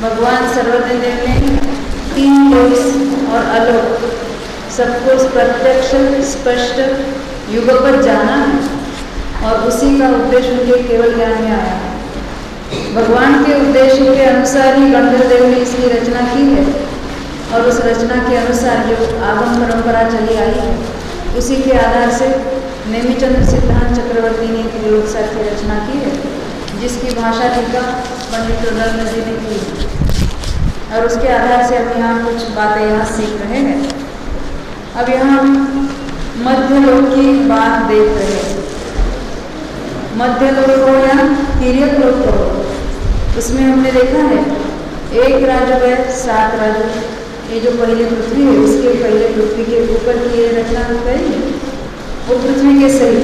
भगवान सर्वदेव ने तीन लोक और अलोक सबको प्रत्यक्ष स्पष्ट युगपत जाना है और उसी का उद्देश्य उनके केवल ज्ञान में आया है। भगवान के उद्देश्य के अनुसार ही गणधर देव ने इसकी रचना की है और उस रचना के अनुसार जो आगम परंपरा चली आई है उसी के आधार से नेमिचंद्र सिद्धांत चक्रवर्ती ने योग सार की रचना की है, जिसकी भाषा टीका पंडित रघुनाथ जी ने की है और उसके आधार से हम यहाँ कुछ बातें यहाँ सीख रहे हैं। अब यहाँ मध्य लोक की बात देख रहे हैं। मध्य लोक हो या तिर्यक लोक हो, उसमें हमने देखा है एक राजू है, 7 राजू। ये जो पहले पृथ्वी है उसके पहले पृथ्वी के ऊपर की ये रचना करेंगे वो पृथ्वी के सही,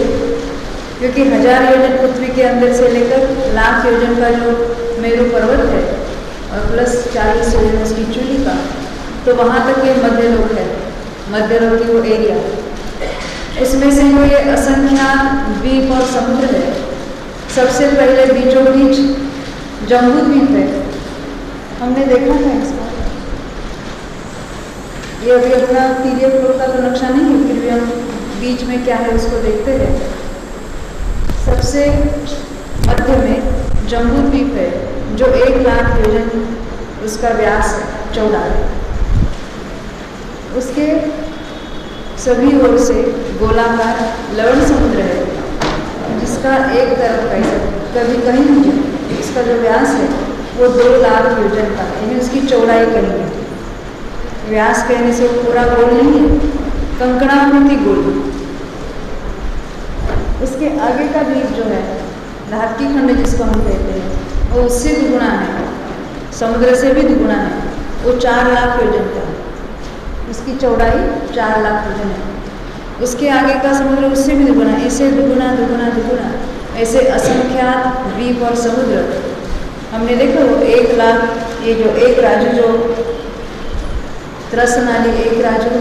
क्योंकि 1000 योजन पृथ्वी के अंदर से लेकर लाख योजन का जो मेरू पर्वत है और प्लस 40 योजन उसकी चूली का, तो वहाँ तक ये मध्य लोक है। मध्य लोक की वो एरिया, उसमें से वो ये असंख्यात द्वीप और समुद्र है। सबसे पहले बीचों बीच जम्बू द्वीप है, हमने देखा था इसको। ये अभी अपना तिर्यक लोक का तो नक्शा नहीं है, फिर भी हम बीच में क्या है उसको देखते हैं। सबसे मध्य में जम्बू द्वीप है जो 1 लाख योजन उसका व्यास है, चौड़ा है। उसके सभी ओर से गोलाकार लवण समुद्र है जिसका एक तरफ कभी कहीं नहीं, इसका जो व्यास है वो 2 लाख योजन का, यानी उसकी चौड़ाई कहीं है। व्यास कहने से वो पूरा गोल नहीं है, कंकणाकृति गोल। उसके आगे का द्वीप जो है धातकी खंड जिसको हम कहते हैं वो उससे दुगुना है, समुद्र से भी दुगुना है। वो 4 लाख योजन का, उसकी चौड़ाई 4 लाख योजन है। उसके आगे का समुद्र उससे भी दुगुना, ऐसे दुगुना दुगुना दुगुना, ऐसे असंख्यात द्वीप और समुद्र। हमने देखा वो 1 लाख, ये जो एक राजू जो त्रसनाली एक राजू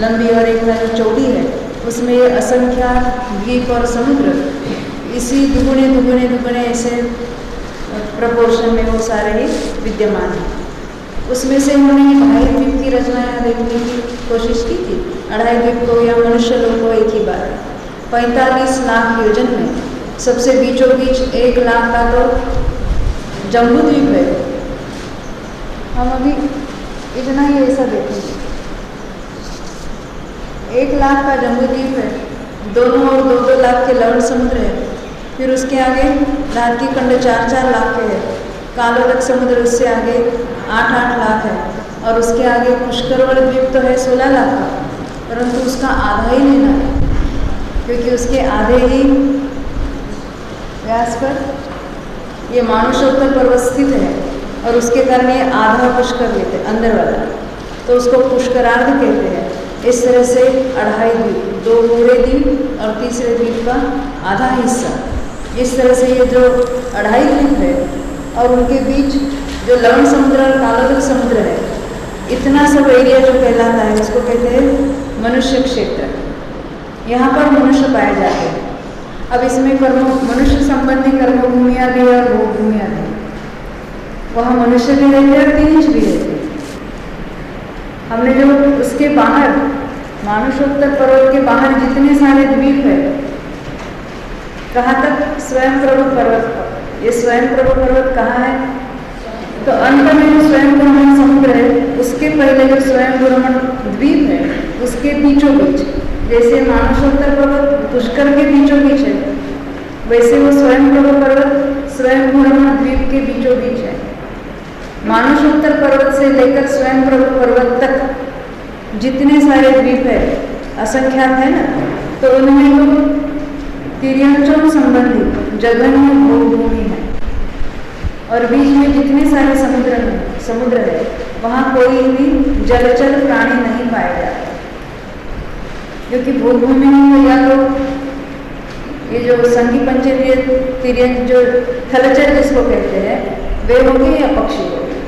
लंबी और एक राजू चौड़ी है, उसमें ये असंख्यात द्वीप और समुद्र इसी दुगुने दुगुने दुगुने ऐसे प्रपोर्शन में वो सारे ही विद्यमान हैं। उसमें से उन्होंने 2.5 द्वीप की रचना यहाँ देखने की कोशिश की थी। 2.5 द्वीप को या मनुष्य लोक को एक ही बात है। 45 लाख योजन में सबसे बीचों बीच 1 लाख का तो जम्बू द्वीप है। हम अभी इतना ही ऐसा देखेंगे, 1 लाख का जम्बू द्वीप है, दोनों और 2-2 लाख के लवण समुद्र है। फिर उसके आगे धातकी खंड 4-4 लाख के है, कालोरक समुद्र उससे आगे 8-8 लाख है और उसके आगे पुष्करवण द्वीप तो है 16 लाख का, परंतु उसका आधा ही लेना है क्योंकि उसके आधे ही व्यास पर ये मानुषोत्तर पर्वत स्थित है और उसके कारण ये आधा पुष्कर लेते अंदर वाला, तो उसको पुष्करार्ध कहते हैं। इस तरह से 2.5 द्वीप, 2 पूरे द्वीप और तीसरे द्वीप का आधा हिस्सा, इस तरह से ये जो 2.5 द्वीप है और उनके बीच जो लवण समुद्र और कालोरक समुद्र है, इतना सब एरिया जो कहलाता है उसको कहते हैं मनुष्य क्षेत्र। यहाँ पर मनुष्य पाए जाते हैं। अब इसमें मनुष्य संबंधी कर्मभूमियाँ भी और भूभूमियाँ भी, वहाँ मनुष्य भी रहते और तिनिश भी रहते। हमने जो उसके बाहर मानुषोत्तर पर्वत के बाहर जितने सारे द्वीप है, कहाँ तक स्वयं प्रभु पर्वत। ये स्वयं प्रभु पर्वत कहाँ है? तो अंत में जो स्वयं ब्रह्मण समुद्र है उसके पहले जो स्वयं ब्रह्मण द्वीप है उसके बीचों बीच, जैसे मानुषोत्तर पर्वत पुष्कर के बीचों बीच है, वैसे वो स्वयं प्रभु पर्वत स्वयं ब्रह्मण द्वीप के बीचों बीच है। मानुषोत्तर पर्वत से लेकर स्वयं प्रभु पर्वत तक जितने सारे द्वीप है, असंख्यात है ना, तो उनमें तो तिर्यंचन संबंधी जघन्य भूमि है और बीच में जितने सारे समुद्र है वहाँ कोई भी जलचर प्राणी नहीं पाए जाते, क्योंकि भूभूमि में या तो ये जो संघी पंचेंद्रिय तिर्यंच जो थलचर जिसको कहते हैं वे होंगे या पक्षी होंगे,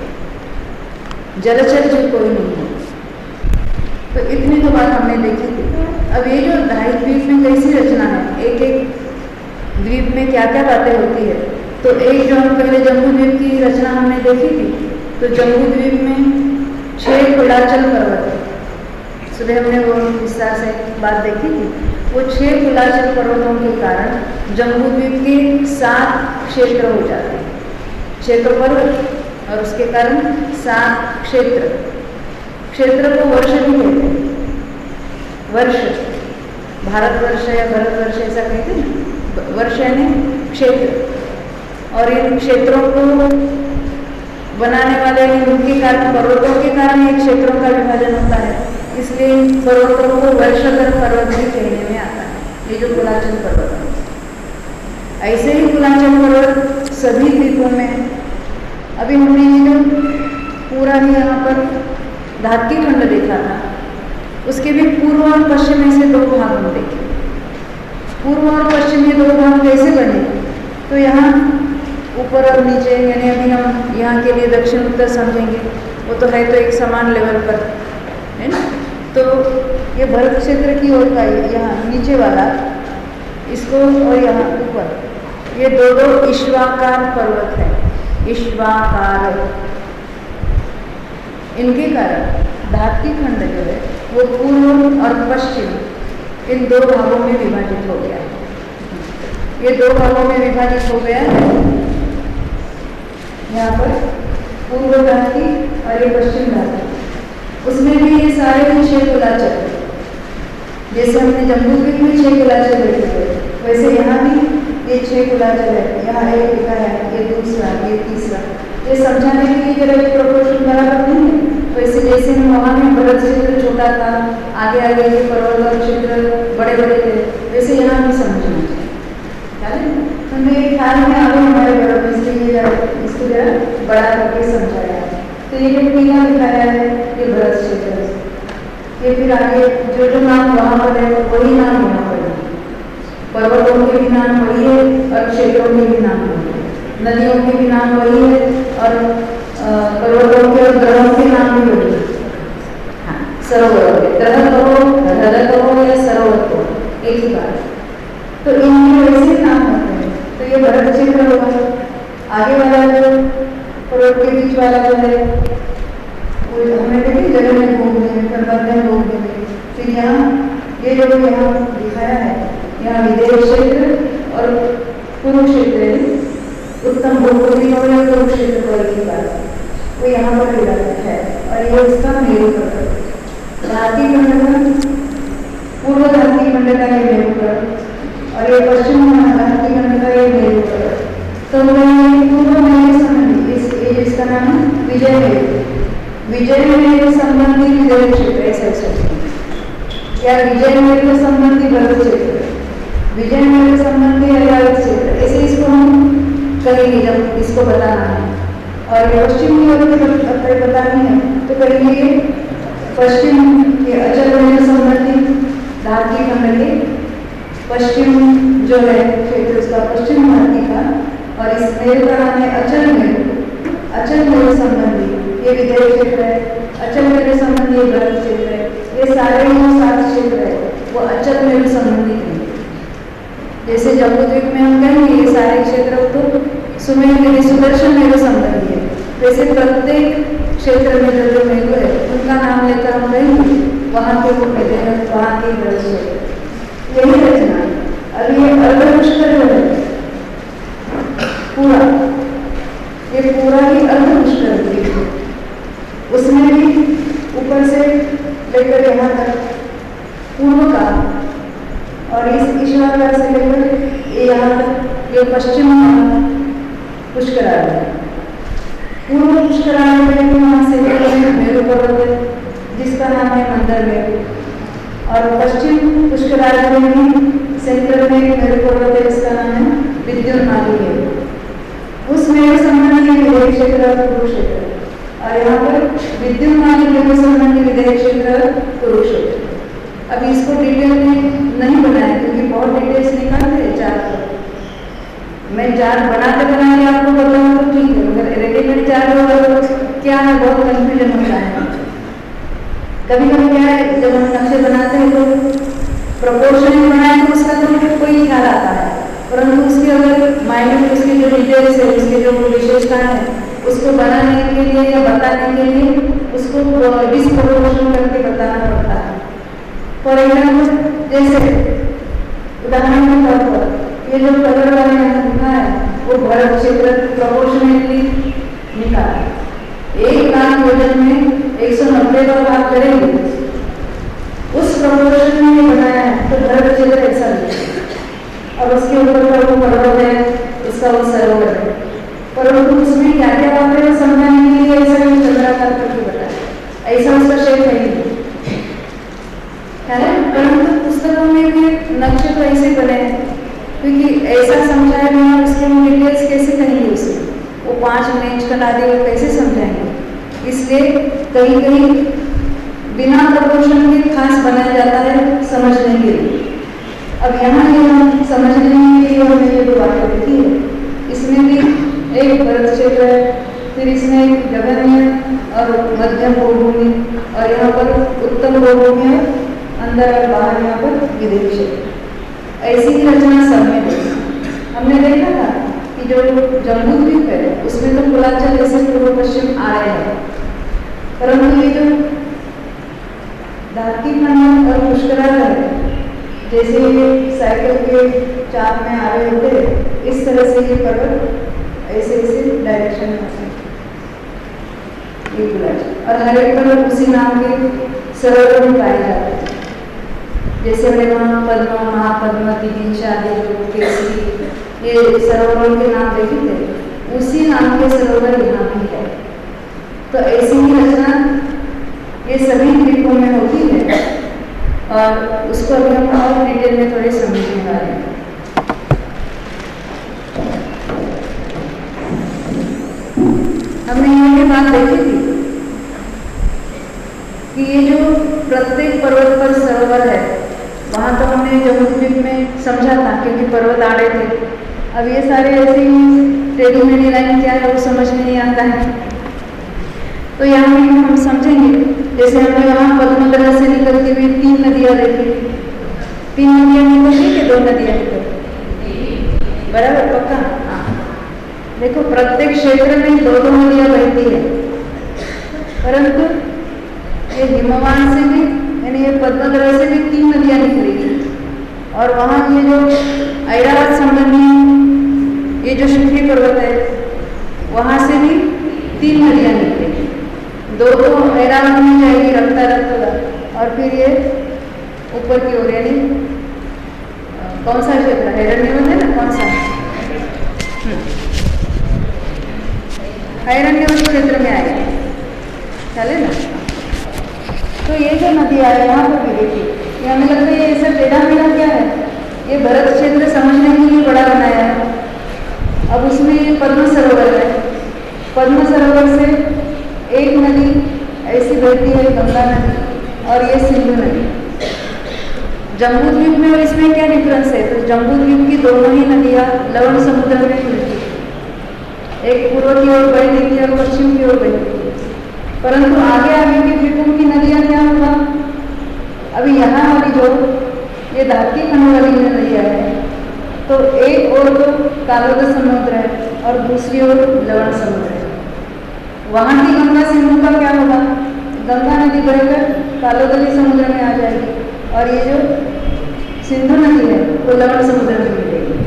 जलचर जो कोई नहीं है। तो इतनी तो बात हमने देखी थी। अब ये जो 2.5 द्वीप में कैसी रचना है, एक एक द्वीप में क्या क्या बातें होती है, तो एक जो हम पहले जम्बू द्वीप की रचना हमने देखी थी, तो जम्बू द्वीप में 6 कुलाचल पर्वत है। सुबह हमने वो विस्तार से बात देखी थी। वो 6 कुलाचल पर्वतों के कारण जम्बू द्वीप के 7 क्षेत्र हो जाते हैं। 6 तो पर्वत और उसके कारण 7 क्षेत्र। क्षेत्र को वर्ष भी कहते हैं। वर्ष, भारतवर्ष या भरतवर्ष ऐसा कहते हैं। वर्ष यानी क्षेत्र। और इन क्षेत्रों को बनाने वाले उनके कारण, पर्वतों के कारण ये क्षेत्रों का विभाजन होता है। इसलिए पर्वतों को वर्षधर पर्वत भी कहने में आता है, ये जो कुलाचल पर्वत है। ऐसे ही कुलाचल पर्वत सभी द्वीपों में है। अभी हमने ये जो पूरा ही यहाँ पर धात्की खंड देखा था, उसके भी पूर्व और पश्चिम में से 2 भाग हम देखे। पूर्व और पश्चिम में 2 भाग कैसे बने? तो यहाँ ऊपर और नीचे, यानी अभी हम यहाँ के लिए दक्षिण उत्तर समझेंगे, वो तो है तो एक समान लेवल पर है ना। तो ये भरत क्षेत्र की ओर का यहाँ नीचे वाला, इसको और यहाँ ऊपर, ये 2 ईश्वाकार पर्वत है। ईश्वाकार, इनके कारण धात्की खंड जो है वो पूर्व और पश्चिम इन 2 भागों में विभाजित हो गया है। ये 2 भागों में विभाजित हो गया है। यहाँ पर पूर्व धात्की और ये पश्चिम धात्की, उसमें भी ये सारे 6 कुलाचल, जैसे हमने जम्बू द्वीप में 6 कुलाचल देखे थे, वैसे यहाँ भी ये 6 कुलाचल है। यहाँ एक लिखा है, ये दूसरा, ये तीसरा। ये समझाने के लिए जरा एक प्रोपोर्शन बराबर नहीं है। वैसे जैसे वहाँ में भरत क्षेत्र छोटा था, आगे आगे ये पर्वत और क्षेत्र बड़े बड़े थे, वैसे यहाँ भी समझना चाहिए। तो मेरे ख्याल में आगे हमारे बराबर, इसलिए इसको जरा बड़ा करके समझाया है। तो ये जो पीला दिखाया है ये भरत क्षेत्र, ये फिर आगे जो नाम वहाँ पर है वही नाम यहाँ पर है। पर्वतों के भी नाम वही है और क्षेत्रों के भी नाम वही है, नदियों के भी नाम वही है और पर्वतों के और ग्रहों के नाम भी वही है। हाँ, सरोवर है, ग्रह कहो, हृदय कहो या सरोवर कहो, एक ही बात। तो इनके वैसे नाम होते हैं। तो ये भरत क्षेत्र होगा। आगे वाला जो पर्वत के बीच वाला जो है वो हमें देखिए जगह में घूमने में, पर्वत में घूमने में। फिर यहाँ ये जो यहाँ दिखाया है, यहाँ विदेश क्षेत्र और कुरुक्षेत्र है। उत्तम भूगोली हो या कुरुक्षेत्र को एक ही बात, वो यहाँ पर विराजित है। और ये उसका मेरु पर्वत, धात्की खंड का पूर्व धात्की खंड का ये मेरु पर्वत और ये पश्चिम धात्की खंड का ये मेरु पर्वत। तो पूर्व मेरु संबंधी, इसका नाम है विजय मेरु। विजय मेरु संबंधी विजय क्षेत्र ऐसा या विजय मेरु संबंधी भरत क्षेत्र, विजय मेरु संबंधी अरावली क्षेत्र, ऐसे इसको हम करेंगे जब इसको बताना है। और पश्चिम की ओर बतानी है तो करेंगे पश्चिम के अचल मेरु संबंधी धात्की खंड के पश्चिम जो है क्षेत्र, उसका पश्चिम धात्की का, और इस मेरु का नाम है अचल मेरु। अचल मेरु संबंधी ये विदेश क्षेत्र है, अचल मेरु संबंधी ये भरत क्षेत्र है। ये सारे जो 7 क्षेत्र है वो अचल मेरु संबंधी है। जैसे जम्बू द्वीप में हम कहेंगे ये सारे क्षेत्र तो सुमेरु सुदर्शन मेरु संबंधी है, वैसे प्रत्येक क्षेत्र में जो मेरु है उनका नाम लेकर हम कहेंगे वहाँ के वो विदेश, वहाँ के भरत क्षेत्र, यही रचना। और ये अर्धपुष्कर जो है पूरा, ये पूरा ही अर्धपुष्कर द्वीप है। उसमें भी ऊपर से लेकर यहाँ तक पूर्व का और इस ईश्वर से लेकर यहाँ तक ये पश्चिम पुष्कराल है। पूर्व पुष्कराल में वहाँ से मेरु पर्वत है जिसका नाम है मंदर मेरु, और पश्चिम पुष्कराल में भी सेंटर में मेरु पर्वत है जिसका नाम है विद्युन्माली मेरु। उस मेरु संबंधी विदेश क्षेत्र और कुरुक्षेत्र, और यहाँ पर विद्युन्माली मेरु संबंधी विदेश क्षेत्र कुरुक्षेत्र। अभी इसको डिटेल में नहीं बनाया क्योंकि बहुत डिटेल्स निकालते हैं चार्ट। मैं चार्ट बनाते बनाते आपको बताऊँ तो ठीक है, मगर रेडीमेड चार्ट होगा तो क्या है बहुत कंफ्यूजन होता है। कभी कभी क्या है जब हम नक्शे बनाते हैं तो प्रोपोर्शन बनाए तो उसका तो कोई ख्याल आता है, परंतु उसकी अगर माइन्यूट उसकी जो डिटेल वजह से उसके जो विशेषताएं हैं उसको बनाने के लिए या बताने के लिए उसको डिस्प्रोपोर्शन करके बताना पड़ता है। फॉर एग्जाम्पल, जैसे उदाहरण के तौर पर ये जो कलर वाले मैंने लिखा है वो भरत क्षेत्र प्रोपोर्शनेटली निकाला है। 1 लाख वजन में 190 का भाग करेंगे, उस प्रोपोर्शन में ये बनाया है तो भरत क्षेत्र ऐसा है। और उसके ऊपर का वो पर्वत है, उसका वो सरोवर है, परंतु उसमें क्या क्या बातें हैं समझाने के लिए ऐसा ही चंद्राकार करके बताया, ऐसा उसका शेप है नहीं है। परंतु पुस्तकों में भी नक्शे तो ऐसे बने हैं, क्योंकि ऐसा समझाया गया उसके डिटेल्स कैसे कहेंगे उसमें, वो 5 इंच का नादी को कैसे समझाएंगे। इसलिए कहीं कहीं बिना प्रोपोर्शन के खास बनाया जाता है समझने के लिए। अब यहाँ ये हम समझने के लिए हमने ये 2 बातें देखी है, इसमें भी एक भरत क्षेत्र है, फिर इसमें एक जगन्य और मध्यम भूमि, और यहाँ पर उत्तम भूमि है, अंदर और बाहर यहाँ पर विदेश क्षेत्र। ऐसी ही रचना सब में देखी। हमने देखा था कि जो जम्बूद्वीप है उसमें तो कुलाचल जैसे पूर्व पश्चिम आ रहे हैं, परंतु ये जो धारती खंड और पुष्कराल है जैसे साइकिल के चाप में आ रहे होते, इस तरह से ये पर्वत ऐसे ऐसे डायरेक्शन में होते ये कुलाचल। और हर एक पर्वत उसी नाम के सरोवर में पाए जाते हैं, जैसे हमने वहाँ पद्मा, महापद्मा, तितिक्षा, केसरी, ये सरोवरों के नाम देखे थे, उसी नाम के सरोवर यहाँ भी है। तो ऐसी ही रचना ये सभी द्वीपों में होती है, और उसको अभी हम और डिटेल में थोड़े समझने वाले हैं। हमने यहाँ की बात देखी थी कि ये जो प्रत्येक पर्वत पर सरोवर है, वहाँ तो हमने जम्बूद्वीप में समझा था क्योंकि पर्वत आड़े थे। अब ये सारे ऐसे टेढ़ी मेढ़ी लाइन क्या है वो समझ में नहीं आता है, तो यहाँ भी हम समझेंगे। जैसे हमने वहाँ पद्मदरा से निकलती हुई 3 नदियाँ देखी, 3 नदियाँ निकलती कि 2 नदियाँ निकलती, बराबर पक्का? हाँ, देखो प्रत्येक क्षेत्र में 2-2 नदियाँ बहती है, परंतु ये हिमवान से भी यानी ये पद्मदरा से भी 3 नदियाँ निकलेगी, और वहाँ ये जो ऐरावत संबंधी ये जो शिखरी पर्वत है वहाँ से भी 3 नदियाँ निकलेगी। 2 ऐरावत में जाएगी रफ्ता रफ्ता, और फिर ये ऊपर की ओर यानी कौन सा क्षेत्र हैरण्यवत है ना, कौन सा हैरण्यवत क्षेत्र में आएगी, चले ना। तो ये जो नदी आ रही है यहाँ पर भी देखिए, ये हमें लगता है ये सब टेढ़ा मेढ़ा क्या है, ये भरत क्षेत्र समझने के लिए बड़ा बनाया है। अब उसमें ये पद्म सरोवर है, पद्म सरोवर से एक नदी ऐसी बहती है गंगा नदी, और ये सिंधु नदी। जम्बूद्वीप में और इसमें क्या डिफरेंस है, तो जम्बूद्वीप की दोनों ही नदियाँ लवण समुद्र में मिलती है, एक पूर्व की ओर बहती थी और पश्चिम की ओर बहती थी, परंतु आगे आगे की द्वीपों की नदियाँ क्या हुआ, अभी यहाँ वाली जो ये धारती खंड वाली नदियाँ है, तो एक ओर तो कालोद समुद्र है और दूसरी ओर लवण समुद्र है। वहाँ की गंगा सिंधु का क्या होगा, गंगा नदी बहकर कालोदली समुद्र में आ जाएगी, और ये जो सिंधु नदी है वो लवण समुद्र में मिलेगी।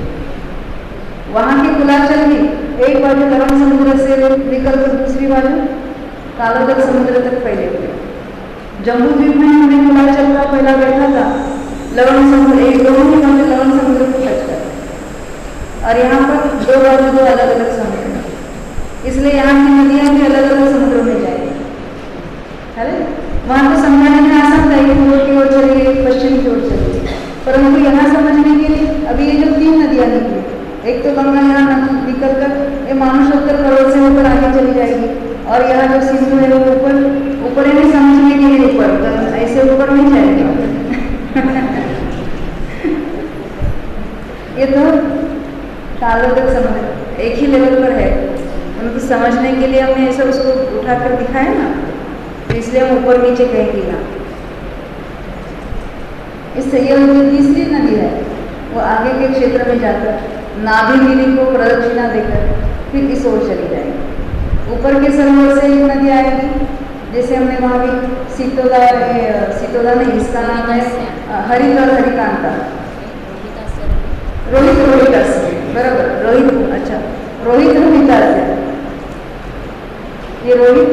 वहाँ की कुलाचल भी एक बाजू लवण समुद्र से निकलकर दूसरी बाजू कालोदल समुद्र तक फैले हुए। जम्बूद्वीप में हमने कुलाचल का पहला बैठा था लवण समुद्र, एक दोनों ही बाजू लवण समुद्र को टच कर, और यहाँ पर 2 बाजू 2 अलग अलग समुद्र, इसलिए यहाँ की नदियाँ भी अलग अलग समुद्रों में जाएगी। है वहाँ तो समझाने में आसान था कि पूर्व की ओर चलिए पश्चिम की ओर चलिए, परंतु यहाँ समझने के लिए अभी ये जो 3 नदियाँ निकली, एक तो गंगा यहाँ निकल कर ये मानुषोत्तर पर्वत से ऊपर आगे चली जाएगी, और यहाँ जो सिंधु है वो ऊपर ही नहीं समझने के लिए ऊपर, ऐसे ऊपर नहीं जाएगी ये तो कालोदक समुद्र एक ही लेवल पर है, तो समझने के लिए हमने ऐसा उसको उठाकर दिखाया ना, तो इसलिए हम ऊपर नीचे कहेंगे ना। इससे ये जो तीसरी नदी है वो आगे के क्षेत्र में जाकर नाभिगिरी को प्रदक्षिणा देकर फिर इस ओर चली जाएगी। ऊपर के सरोवर से एक नदी आएगी, जैसे हमने वहाँ भी सीतोदा नहीं, इसका नाम है हरित और हरिकांता, रोहिता से, बराबर, रोहित, अच्छा, रोहिता से, ये रोहित,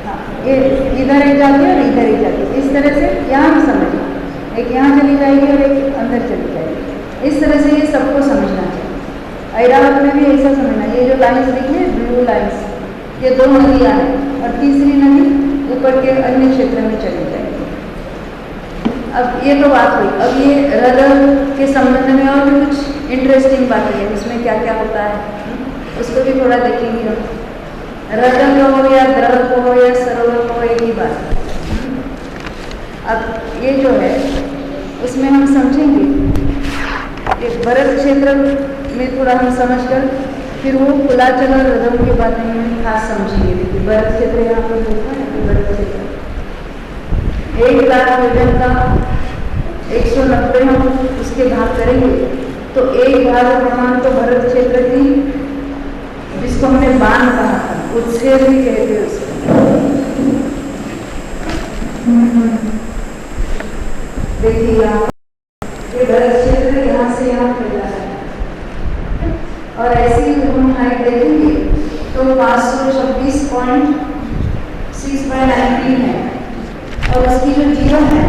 हाँ, ये इधर एक जाती है और इधर एक जाती है, इस तरह से यहाँ भी समझना, एक यहाँ चली जाएगी और एक अंदर चली जाएगी, इस तरह से ये सबको समझना चाहिए। ऐरावत में भी ऐसा समझना, ये जो लाइन्स दिखी है ब्लू लाइन्स, ये 2 नदियाँ हैं और तीसरी नदी ऊपर के अन्य क्षेत्र में चली जाएगी। अब ये तो बात हुई, अब ये हृदय के संबंध में और भी कुछ इंटरेस्टिंग बातें हैं, उसमें क्या क्या होता है उसको भी थोड़ा देखेंगे हम। हृदय को हो या द्रव को हो या सरोवर को हो, एक ही बात। अब ये जो है उसमें हम समझेंगे कि भरत क्षेत्र में थोड़ा हम समझकर फिर वो कुलाचल और हृदय के बारे में खास समझेंगे। देखिए भरत क्षेत्र यहाँ पर देखा है कि भरत क्षेत्र 1 लाख वजन का 190 हम उसके भाग करेंगे तो 1 भाग प्रमाण तो भरत क्षेत्र की, जिसको हमने बाण कहा था, उससे भी कहते हैं उसको। देखिए यहाँ ये भरत क्षेत्र यहाँ से यहाँ फैला है और ऐसे ही हम हाइट देखेंगे तो 526.619 है और उसकी जो जीवन है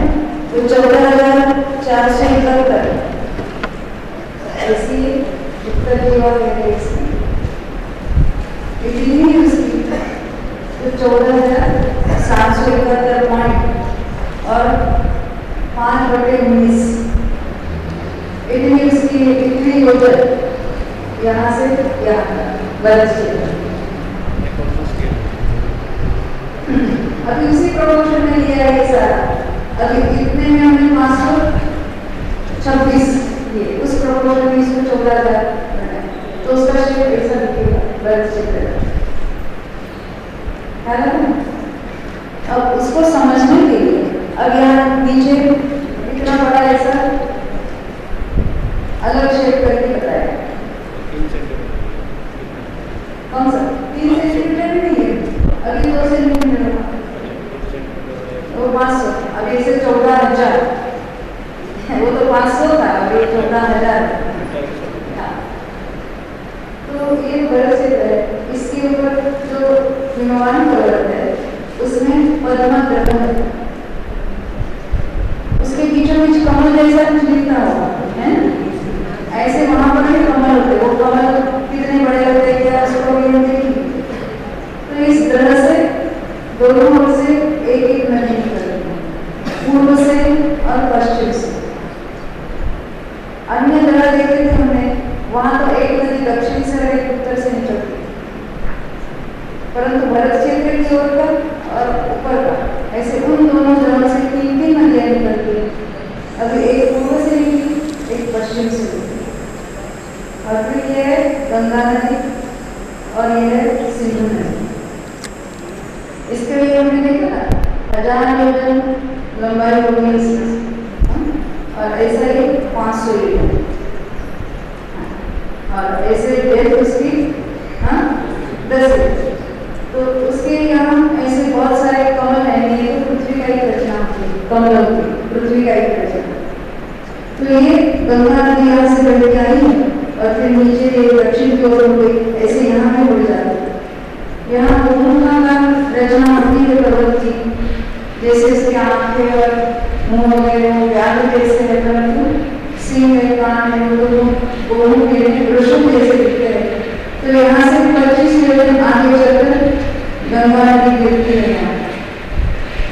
वो 14,471 ऐसी उत्तर जीवन है इसमें, इतनी ही उसकी तो 14,771 पॉइंट और 5/19 इतनी उसकी, इतनी वजन यहाँ से यहाँ भरत क्षेत्र। अभी उसी प्रोपोर्शन में लिया है सारा, अभी इतने में हमने 526 ये उस प्रोपोर्शन में इसको 14,000 तो उसका शेप ऐसा दिखेगा भरत क्षेत्र है ना। अब उसको समझने के लिए अब यहाँ नीचे इतना बड़ा ऐसा अलग शेप करके बताया, कौन सा 3 सेंटीमीटर नहीं है, अभी 2 सेंटीमीटर वो 500, अब इसे 14,000 वो तो 500 था, अभी 14,000। तो ये भरत क्षेत्र है, इसके ऊपर जो हिमवान पर्वत है उसमें पद्मा ग्रह है, उसके बीचों बीच कमल जैसा कुछ दिखता होगा है, ऐसे वहां पर भी कमल होते, वो कमल कितने बड़े होते हैं क्या उसको भी देखेंगे। तो इस ग्रह से दोनों ओर से एक नदी निकलती है, पूर्व से और पश्चिम से। अन्य ग्रह देखे थे हमने, वहां तो एक नदी दक्षिण से और एक उत्तर से निकलती है, परंतु भरत क्षेत्र की ओर का और ऊपर का ऐसे उन दोनों ग्रहों से 3 नदियां निकलती है। अभी एक पूर्व से निकली, एक पश्चिम से निकली, और फिर ये है गंगा नदी और ये है सिंधु नदी। इसके लिए हमने देखा था 1000 योजन लंबाई होगी इसमें और ऐसा ही 500 योजन और ऐसे डेप्थ उसकी 10 तो उसके यहाँ ऐसे बहुत सारे कमल हैं, ये तो पृथ्वी का ही रचना होती है, कमलों की पृथ्वी का ही रचना। तो ये गंगा नदी यहाँ से बह के आई और फिर नीचे ये दक्षिण की ओर हो गई, ऐसे यहाँ में उड़ जाती है। यहाँ दोनों का रचना होती है पर्वत की, जैसे इसके आंखें और मुंह वगैरह व्याघ्र जैसे है, परंतु सिंह है, कान है, दोनों के वृषभ जैसे दिखते हैं। तो यहाँ से 25 योजन आगे चलकर गंगा नदी गिरती है,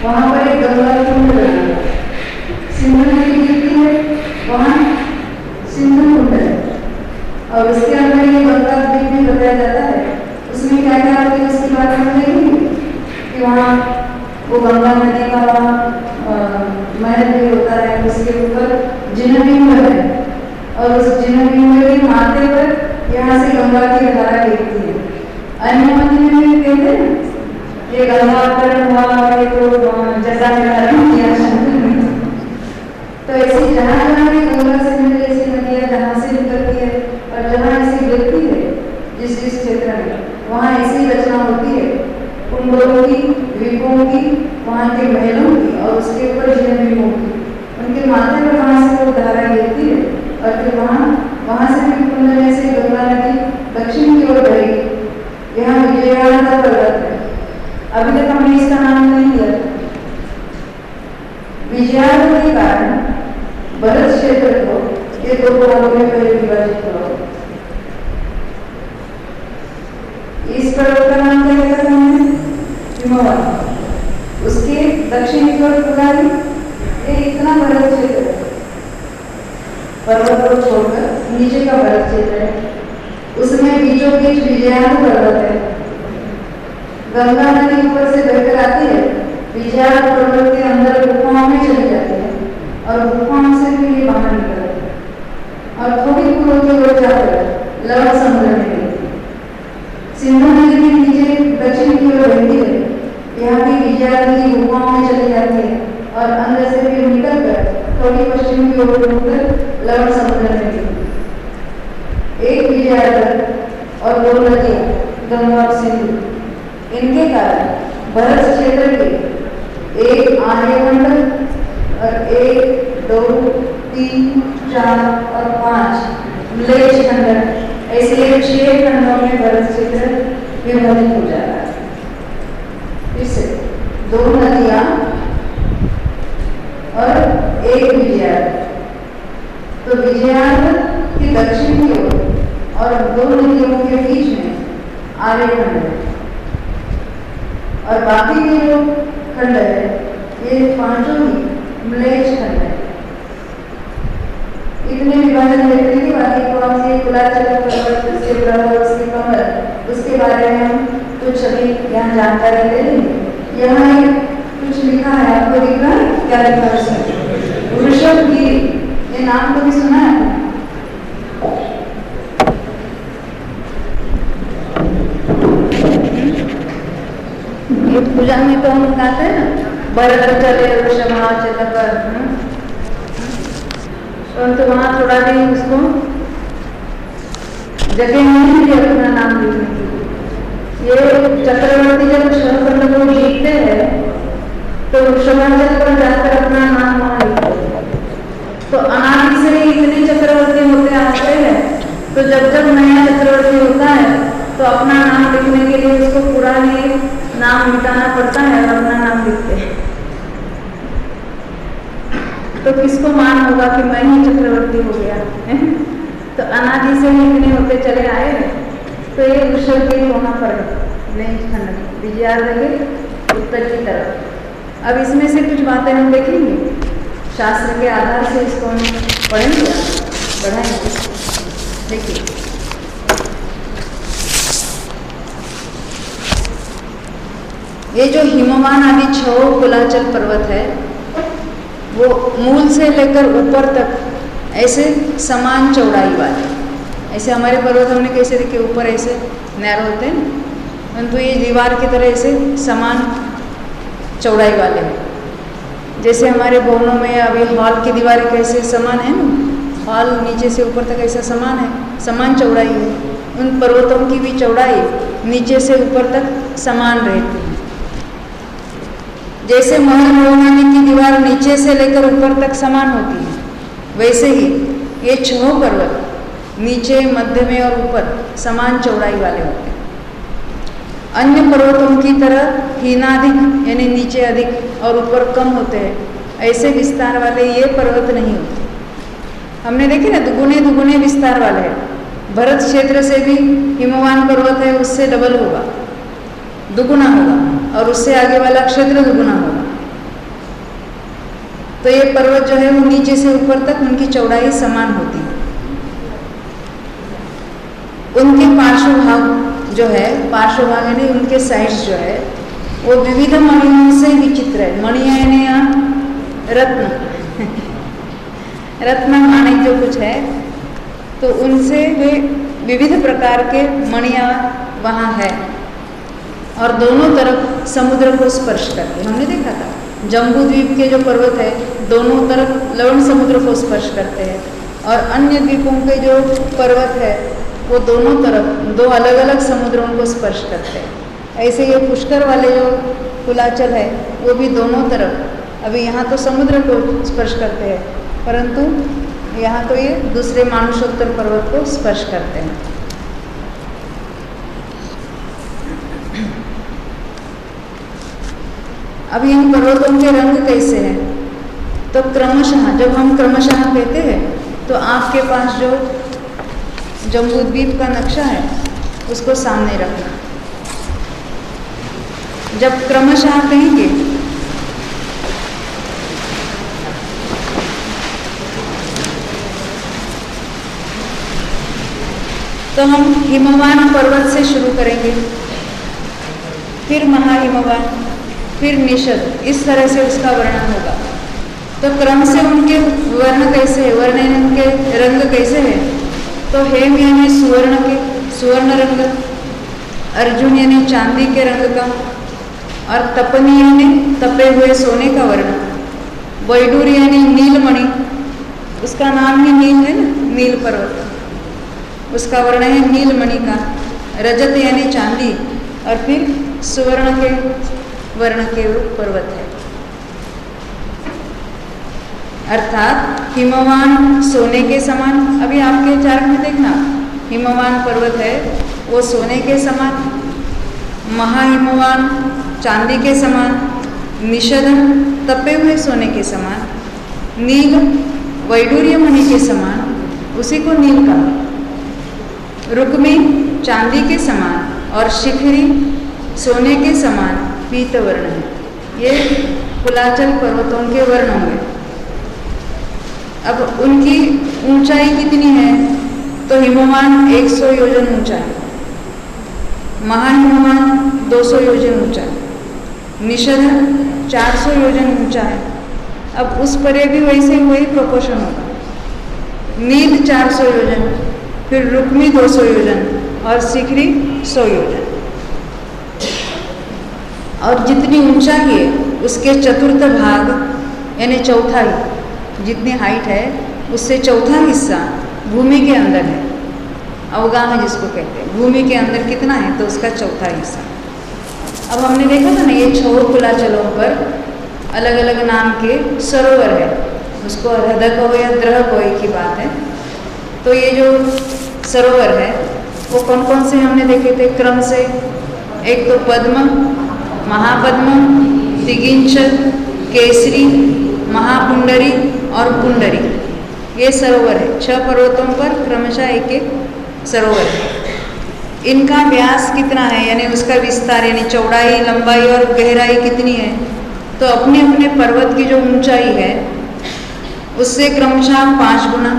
वहाँ पर एक गंगा कुंड बना, सिंधु नदी गिरती है, वहाँ सिंधु कुंड है और उसके अंदर ये गंगा द्वीप भी बताया जाता है। उसमें क्या क्या होती है उसकी बात हम देखेंगे कि वहाँ वो गंगा नदी का वहाँ महल भी होता है, उसके ऊपर जिनबिंब है और उस जिनबिंब के माथे पर यहाँ से गंगा की धारा गिरती है। अन्य मंदिर में कहते हैं ये गंगाकरण हुआ है तो जगह किया, तो ऐसे जहाँ जहाँ भी गंगा से मिले ऐसी नदियाँ जहाँ से निकलती महलों की और उसके ऊपर जिलेबियों की। उनके माथे पर वहाँ से वो धारा गिरती है और फिर वहाँ से भी कुंड में से गंगा नदी दक्षिण की ओर बहेगी। यहाँ विजयवाड़ा पर्वत है। अभी तक हमने इसका नाम नहीं लिया। विजयवाड़ा के कारण भरत क्षेत्र को ये दो भागों में पहले विभाजित हुआ। इस पर्वत का नाम क्या कहते हैं? हिमवत। उसके दक्षिण की ओर पुरानी ये इतना भरत क्षेत्र है, पर्वत को छोड़कर नीचे का भरत क्षेत्र है। उसमें बीचों बीच विजयवाड़ा पर्वत है। गंगा नदी ऊपर से बहकर आती है, विजयवाड़ा पर्वत के अंदर गुफाओं में चली जाती है और गुफाओं से भी ये बाहर निकलती है और थोड़ी पूर्व की ओर जाकर लवण समुद्र में गई। सिंधु नदी के नीचे दक्षिण की ओर बहती है। यहाँ की विजयवाड़ा की गुफाओं में चली जाती है और अंदर से फिर निकलकर थोड़ी पश्चिम की ओर घूमकर लवण समुद्र में गई। एक विजयवाड़ा और दो नदियां गंगा और सिंधु, इनके कारण भरत क्षेत्र के एक आर्यखंड और 1, 2, 3, 4 और 5 मलेच्छ खंड, ऐसे 6 खंडों में भरत क्षेत्र विभाजित हो जाता है। इससे 2 नदियां और एक विजयवाड़ा। तो विजयवाड़ा की दक्षिण की ओर और 2 नदियों के बीच में आर्यखंड है और बाकी के जो खंड है ये 5 ही मलेच्छ खंड है। इतने विभाजन देखने के बाद कौन सी कुलाचल पर्वत, उसके प्रभाव, उसके कमल, उसके बारे में हम कुछ अभी यहाँ जानकारी ले लेंगे। यहाँ कुछ लिखा है, आपको दिख रहा है? क्या लिखा है उसमें? वृषभगिरी, ये नाम कभी सुना है? ये पूजा में तो हम गाते हैं ना, भरत चले वृषभाचल पर, परंतु वहाँ थोड़ा भी उसको जगह नहीं मिली अपना नाम लिखने के लिए। ये चक्रवर्ती जब शहखंड को जीतते हैं तो वृषभाचल पर जाकर अपना नाम वहाँ लिखते हैं। तो अनादि से ही इतने चक्रवर्ती होते आते हैं, तो जब नया चक्रवर्ती होता है तो अपना नाम लिखने के लिए उसको पुराने नाम मिटाना पड़ता है और अपना नाम लिखते हैं। तो किसको मान होगा कि मैं ही चक्रवर्ती हो गया है? तो अनादि से ही इतने होते चले आए हैं। तो ये वृषभगिरी वहाँ पर है, मलेच्छ खंड विजयवाड़ा के उत्तर की तरफ। अब इसमें से कुछ बातें हम देखेंगे, शास्त्र के आधार से इसको हम पढ़ेंगे, पढ़ाएंगे। देखिए, ये जो हिमवान आदि 6 कुलाचल पर्वत है वो मूल से लेकर ऊपर तक ऐसे समान चौड़ाई वाले, ऐसे हमारे पर्वत हमने कैसे देखे ऊपर ऐसे नैरो होते हैं, परंतु ये दीवार की तरह ऐसे समान चौड़ाई वाले हैं। जैसे हमारे भवनों में अभी हॉल की दीवारें कैसे समान है ना, हॉल नीचे से ऊपर तक ऐसा समान है, समान चौड़ाई है। उन पर्वतों की भी चौड़ाई नीचे से ऊपर तक समान रहती है। जैसे महल बनाने की दीवार नीचे से लेकर ऊपर तक समान होती है, वैसे ही ये 6 पर्वत नीचे, मध्य में और ऊपर समान चौड़ाई वाले होते हैं। अन्य पर्वतों की तरह हीनाधिक यानी नीचे अधिक और ऊपर कम होते हैं, ऐसे विस्तार वाले ये पर्वत नहीं होते। हमने देखे ना, दुगुने विस्तार वाले हैं। भरत क्षेत्र से भी हिमवान पर्वत है, उससे डबल होगा, दुगुना होगा, और उससे आगे वाला क्षेत्र दुगुना होगा। तो ये पर्वत जो है वो नीचे से ऊपर तक उनकी चौड़ाई समान होती है। उनके पार्श्वभाग जो है, पार्श्वभाग यानी उनके साइड्स जो है वो विविध मणियों से विचित्र है। मणि यानी रत्न रत्न माणिक जो कुछ है, तो उनसे वे विविध प्रकार के मणियाँ वहाँ है और दोनों तरफ समुद्र को स्पर्श करते। हमने देखा था जम्बू द्वीप के जो पर्वत है दोनों तरफ लवण समुद्र को स्पर्श करते हैं, और अन्य द्वीपों के जो पर्वत है वो दोनों तरफ 2 अलग अलग समुद्रों को स्पर्श करते हैं। ऐसे ये पुष्कर वाले जो कुलाचल है वो भी दोनों तरफ। अभी यहाँ तो समुद्र को स्पर्श करते हैं, परंतु यहाँ तो ये दूसरे मानुषोत्तर पर्वत को स्पर्श करते हैं। अब इन पर्वतों के रंग कैसे हैं? तो क्रमशः, जब हम क्रमशः कहते हैं तो आपके पास जो जम्बूद्वीप का नक्शा है उसको सामने रखना। जब क्रमशः कहेंगे तो हम हिमवान पर्वत से शुरू करेंगे, फिर महाहिमवान, फिर निषद, इस तरह से उसका वर्णन होगा। तो क्रम से उनके वर्ण कैसे है, वर्ण उनके रंग कैसे है? तो हेम यानी सुवर्ण के, सुवर्ण रंग, अर्जुन यानी चांदी के रंग का, और तपनी यानी तपे हुए सोने का वर्ण, वैडूर यानी नीलमणि, उसका नाम ही नील है ना, नील पर्वत, उसका वर्ण है नीलमणि का, रजत यानी चांदी, और फिर सुवर्ण के वर्ण के पर्वत है। अर्थात हिमवान सोने के समान, अभी आपके चार्ट में देखना, हिमवान पर्वत है वो सोने के समान, महाहिमवान चांदी के समान, निषद तपे हुए सोने के समान, नील वैडूर्य मणि के समान, उसी को नील का, रुक्मी चांदी के समान, और शिखरी सोने के समान पीत वर्ण है। ये कुलाचल पर्वतों के वर्ण होंगे। अब उनकी ऊंचाई कितनी है? तो हिमवान 100 योजन ऊंचा है, महाहिमवान 200 योजन ऊंचा है, निषद 400 योजन ऊंचा है। अब उस परे भी वैसे वही प्रोपोर्शन होगा, नील 400 योजन, फिर रुक्मी 200 योजन, और शिखरी 100 योजन। और जितनी ऊंचाई है उसके चतुर्थ भाग यानी चौथाई, जितनी हाइट है उससे चौथा हिस्सा भूमि के अंदर है, अवगाह जिसको कहते हैं, भूमि के अंदर कितना है तो उसका चौथा हिस्सा। अब हमने देखा था ना, ये 6 कुलाचलों पर अलग अलग नाम के सरोवर है, उसको हृदय कहो या द्रह कहो एक ही बात है। तो ये जो सरोवर है वो कौन कौन से हमने देखे थे क्रम से? एक तो पद्म, महापद्म, तिगिंचल, केसरी, महापुंडरी और पुंडरी, ये सरोवर है। 6 पर्वतों पर क्रमशः एक एक सरोवर है। इनका व्यास कितना है यानी उसका विस्तार यानी चौड़ाई, लंबाई और गहराई कितनी है? तो अपने अपने पर्वत की जो ऊंचाई है उससे क्रमशः 5 गुना।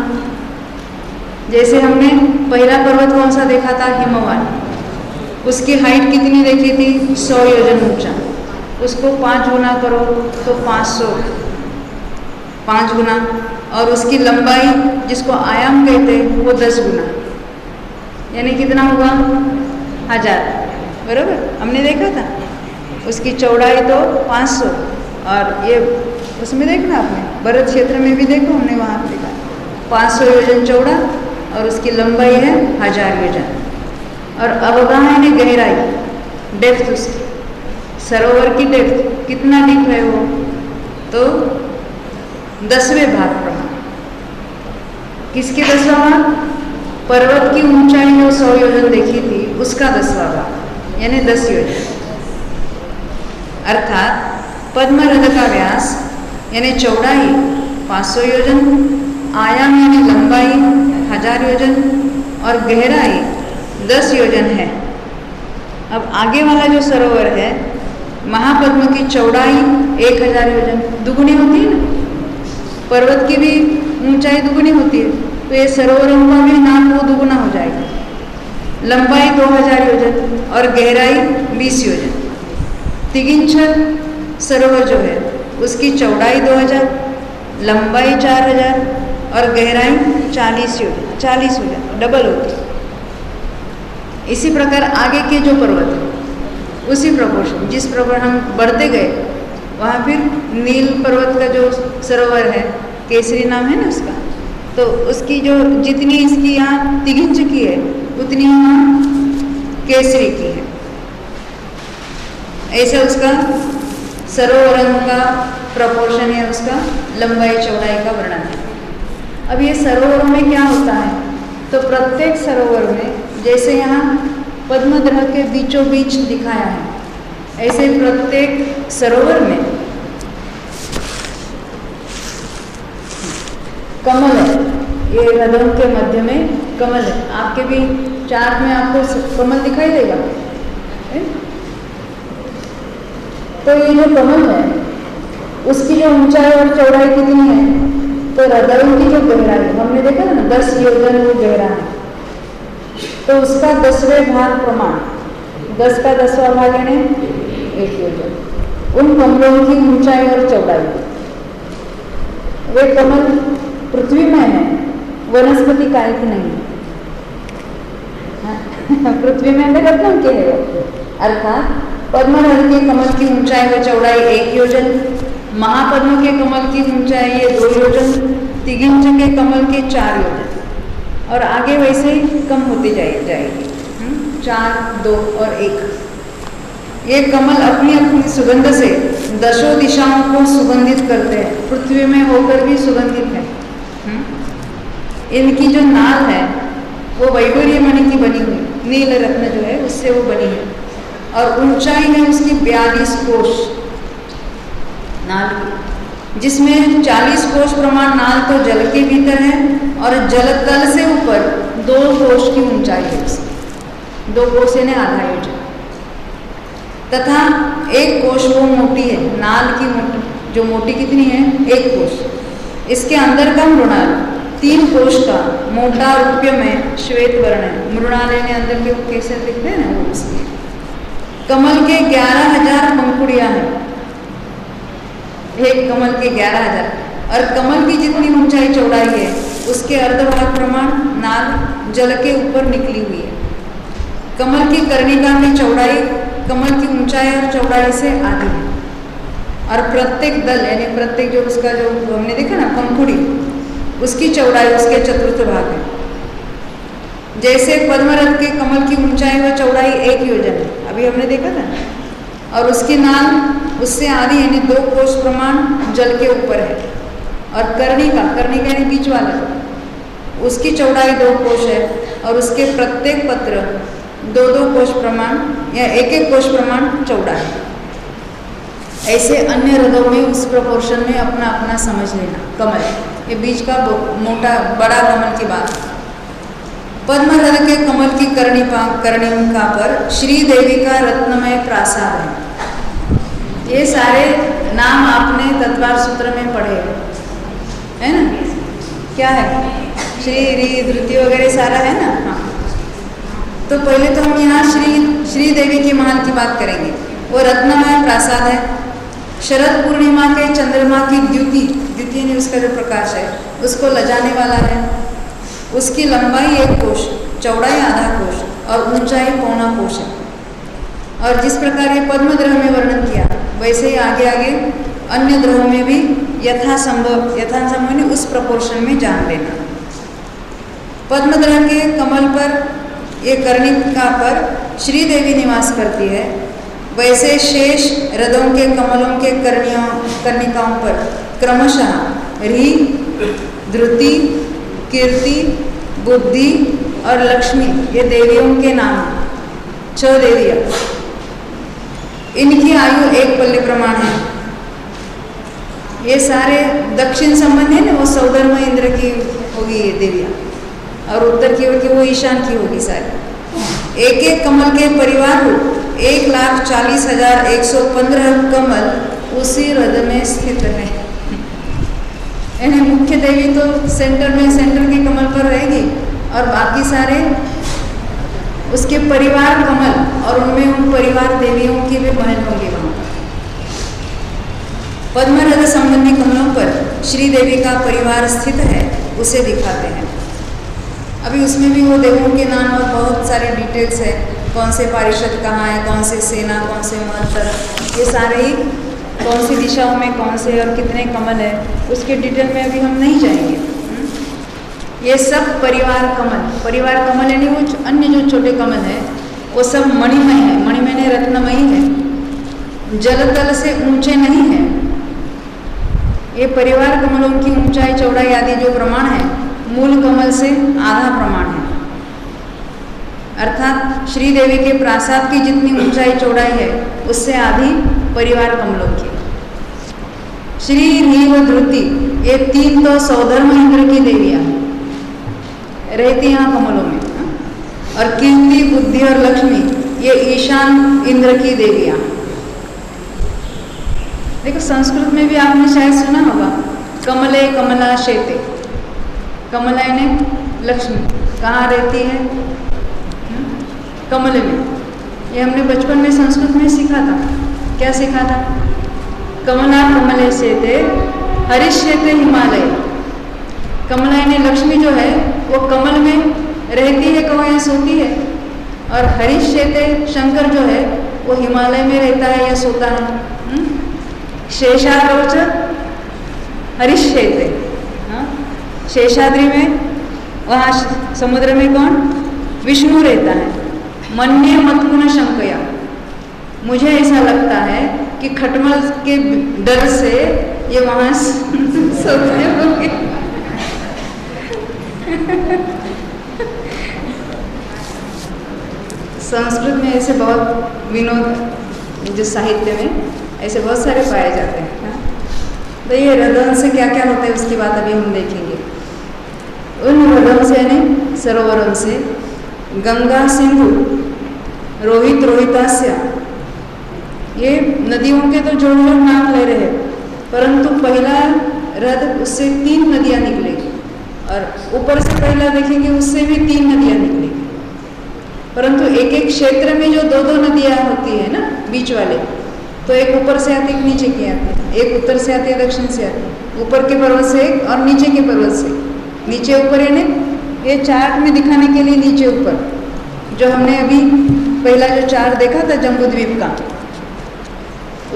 जैसे हमने पहला पर्वत कौन सा देखा था? हिमवान, उसकी हाइट कितनी देखी थी? 100 योजन ऊंचा, उसको 5 गुना करो तो 500, 5 गुना, और उसकी लंबाई जिसको आयाम कहते हैं वो 10 गुना, यानी कितना हुआ? 1000, बराबर हमने देखा था। उसकी चौड़ाई तो 500, और ये उसमें देखना आपने भरत क्षेत्र में भी देखो, हमने वहाँ देखा 500 योजन चौड़ा और उसकी लंबाई है 1000 योजन। और अवगाह यानी गहराई, डेप्थ उसकी, सरोवर की डेप्थ कितना डीप है वो? तो 10वें भाग प्रमाण। किसके 10वां भाग? पर्वत की ऊंचाई जो 100 योजन देखी थी उसका 10वां भाग यानी 10 योजन। अर्थात पद्मरथ का व्यास यानी चौड़ाई 500 योजन, आयाम यानी लंबाई 1000 योजन और गहराई 10 योजन है। अब आगे वाला जो सरोवर है महापद्म की चौड़ाई 1000 योजन, दुगुनी होती है ना, पर्वत की भी ऊंचाई दुगुनी होती है, तो ये सरोवरों का भी नाम वो दुगुना हो जाएगा। लंबाई 2000 योजन और गहराई 20 योजन। तिगिंचल सरोवर जो है उसकी चौड़ाई 2000, लंबाई 4000 और गहराई 40 योजन, 40 योजन, डबल होती है। इसी प्रकार आगे के जो पर्वत है उसी प्रोपोर्शन, जिस प्रकार हम बढ़ते गए वहाँ फिर नील पर्वत का जो सरोवर है, केसरी नाम है ना उसका, तो उसकी जो जितनी इसकी यहाँ तिगिंच की है उतनी यहाँ केसरी की है। ऐसे उसका सरोवरों का प्रपोर्शन है, उसका लंबाई चौड़ाई का वर्णन है। अब ये सरोवरों में क्या होता है, तो प्रत्येक सरोवर में जैसे यहाँ पद्मद्रह के बीचों बीच दिखाया है, ऐसे प्रत्येक सरोवर में कमल है। ये हृदयों के मध्य में कमल है। आपके भी चार्ट में आपको कमल दिखाई देगा है? तो ये जो कमल है उसकी जो ऊंचाई और चौड़ाई कितनी है, तो हृदयों की जो गहराई हमने देखा ना 10 योजन वो गहरा है, तो उसका 10वें भाग प्रमाण, 10 का 10वां भाग यानी 1 योजन उन कमलों की ऊंचाई और चौड़ाई। वे कमल पृथ्वी में है, वनस्पति काय की नहीं पृथ्वी में हमें रत्नों के है, अर्थात पद्मराज के कमल की ऊंचाई व चौड़ाई 1 योजन, महापद्म के कमल की ऊंचाई ये 2 योजन, तिगिंज के कमल के 4 योजन, और आगे वैसे ही कम होती जाएगी 4, 2 और 1। ये कमल अपनी अपनी सुगंध से 10 दिशाओं को सुगंधित करते हैं, पृथ्वी में होकर भी सुगंधित है। इनकी जो नाल है वो वैडूर्य मणि की बनी हुई, नील रत्न जो है उससे वो बनी है, और ऊंचाई है उसकी 42 कोश नाल की, जिसमें 40 कोश प्रमाण नाल तो जल के भीतर है, और जल तल से ऊपर 2 कोश की ऊंचाई है उसकी, 2 कोश यानी आधा योजन, तथा 1 कोश वो मोटी है, नाल की मोटी जो मोटी कितनी है 1 कोश, इसके अंदर का मृणाल 3 कोश का मोटा रूप्य में श्वेत वर्ण है। मृणाल ने अंदर के वो कैसे दिखते हैं ना वो उसके। कमल के 11,000 पंखुड़ियां हैं, एक कमल के 11,000, और कमल की जितनी ऊंचाई चौड़ाई है उसके अर्धभाग प्रमाण नाल जल के ऊपर निकली हुई है। कमल की कर्णिका की चौड़ाई कमल की ऊंचाई और चौड़ाई से आधी है, और प्रत्येक दल यानी प्रत्येक जो उसका जो हमने देखा ना पंखुड़ी, उसकी चौड़ाई उसके चतुर्थ भाग है। जैसे पद्मरथ के कमल की ऊंचाई व चौड़ाई 1 योजन है, अभी हमने देखा था, और उसकी नाल उससे आधी यानी 2 कोश प्रमाण जल के ऊपर है, और कर्णिका यानी बीच वाला उसकी चौड़ाई 2 कोश है, और उसके प्रत्येक पत्र 2-2 कोश प्रमाण या 1-1 कोश प्रमाण चौड़ा है। ऐसे अन्य हृदयों में उस प्रपोर्शन में अपना अपना समझ लेना। कमल ये बीच का मोटा बड़ा कमल की बात। पद्मरथ के कमल की कर्णिका पर श्री देवी का रत्नमय प्रासाद है। ये सारे नाम आपने तत्वार सूत्र में पढ़े है ना, क्या है श्री री धृति वगैरह सारा है ना। हाँ, तो पहले तो हम यहाँ श्री देवी के महल की बात करेंगे। वो रत्नमय प्रासाद है। शरद पूर्णिमा के चंद्रमा की द्युति ने उसका जो प्रकाश है उसको लजाने वाला है। उसकी लंबाई 1 कोश, चौड़ाई आधा कोश और ऊंचाई 1.25 कोश है। और जिस प्रकार ये पद्म ग्रह में वर्णन किया वैसे ही आगे अन्य ग्रहों में भी यथासंभव उस प्रपोर्शन में जान लेना। पद्म ग्रह के कमल पर ये कर्णिका पर श्री देवी निवास करती है। वैसे शेष हृदयों के कमलों के कर्णिकाओं पर क्रमशः री, धृति, कीर्ति, बुद्धि और लक्ष्मी ये देवियों के नाम 6 देवियाँ। इनकी आयु 1 पल्ले प्रमाण है। ये सारे दक्षिण संबंध है ना, वो सौधर्म इंद्र की होगी ये देवियाँ, और उत्तर की ओर की वो ईशान की होगी सारी। एक कमल के परिवार को 1,40,115 कमल उसी हृदय में स्थित है। यानी मुख्य देवी तो सेंटर के कमल पर रहेगी, और बाकी सारे उसके परिवार कमल, और उनमें उन परिवार देवियों की भी महल होंगे वहाँ। पद्मरथ संबंधी कमलों पर श्री देवी का परिवार स्थित है, उसे दिखाते हैं। अभी उसमें भी वो देवों के नाम और बहुत सारे डिटेल्स है, कौन से पारिषद कहाँ है, कौन से सेना, कौन से महत्तर, ये सारे ही कौन सी दिशाओं में कौन से और कितने कमल है, उसके डिटेल में अभी हम नहीं जाएंगे। ये सब परिवार कमल यानी वो अन्य जो छोटे कमल है वो सब मणिमय है। मणिमय ने रत्नमयी है। जल तल से ऊंचे नहीं हैं। ये परिवार कमलों की ऊंचाई चौड़ाई आदि जो प्रमाण है मूल कमल से आधा प्रमाण है। अर्थात श्रीदेवी के प्रासाद की जितनी ऊंचाई चौड़ाई है उससे आधी परिवार कमलों की। श्री रीव धृति ये 3 तो सौधर्म इंद्र की देवियां रहती यहाँ कमलों में। और कीर्ति बुद्धि और लक्ष्मी ये ईशान इंद्र की देवियां। देखो संस्कृत में भी आपने शायद सुना होगा कमले कमला शेते। कमला ने लक्ष्मी कहाँ रहती है? कमल में। ये हमने बचपन में संस्कृत में सीखा था। क्या सीखा था? कमला कमले शेते हरिष्यते हिमालय। कमला ने लक्ष्मी जो है वो कमल में रहती है, कहाँ या सोती है। और हरिष्यते शंकर जो है वो हिमालय में रहता है या सोता है। शेषाद्रौच हरिष्यते। शेषाद्रि में वहाँ समुद्र में कौन? विष्णु रहता है। मन्ये मत्कुन शंकया। मुझे ऐसा लगता है कि खटमल के डर से ये वहाँ सोते होंगे। संस्कृत में ऐसे बहुत विनोद जो साहित्य में ऐसे बहुत सारे पाए जाते हैं। तो ये रदन से क्या क्या होता है उसकी बात अभी हम देखेंगे। उन रदन से यानी सरोवरों से गंगा सिंधु रोहित रोहितास्या ये नदियों के तो जोड़ जोड़ नाम ले रहे हैं, परंतु पहला रथ उससे 3 नदियाँ निकलेगी और ऊपर से पहला देखेंगे उससे भी 3 नदियाँ निकलेगी। परंतु एक एक क्षेत्र में जो 2-2 नदियाँ होती है ना बीच वाले, तो एक ऊपर से आती है नीचे की आती है, एक उत्तर से आती है दक्षिण से आती है, ऊपर के पर्वत से एक और नीचे के पर्वत से। नीचे ऊपर यानी ये चार्ट में दिखाने के लिए नीचे ऊपर जो हमने अभी पहला जो चार्ट देखा था जम्बूद्वीप का,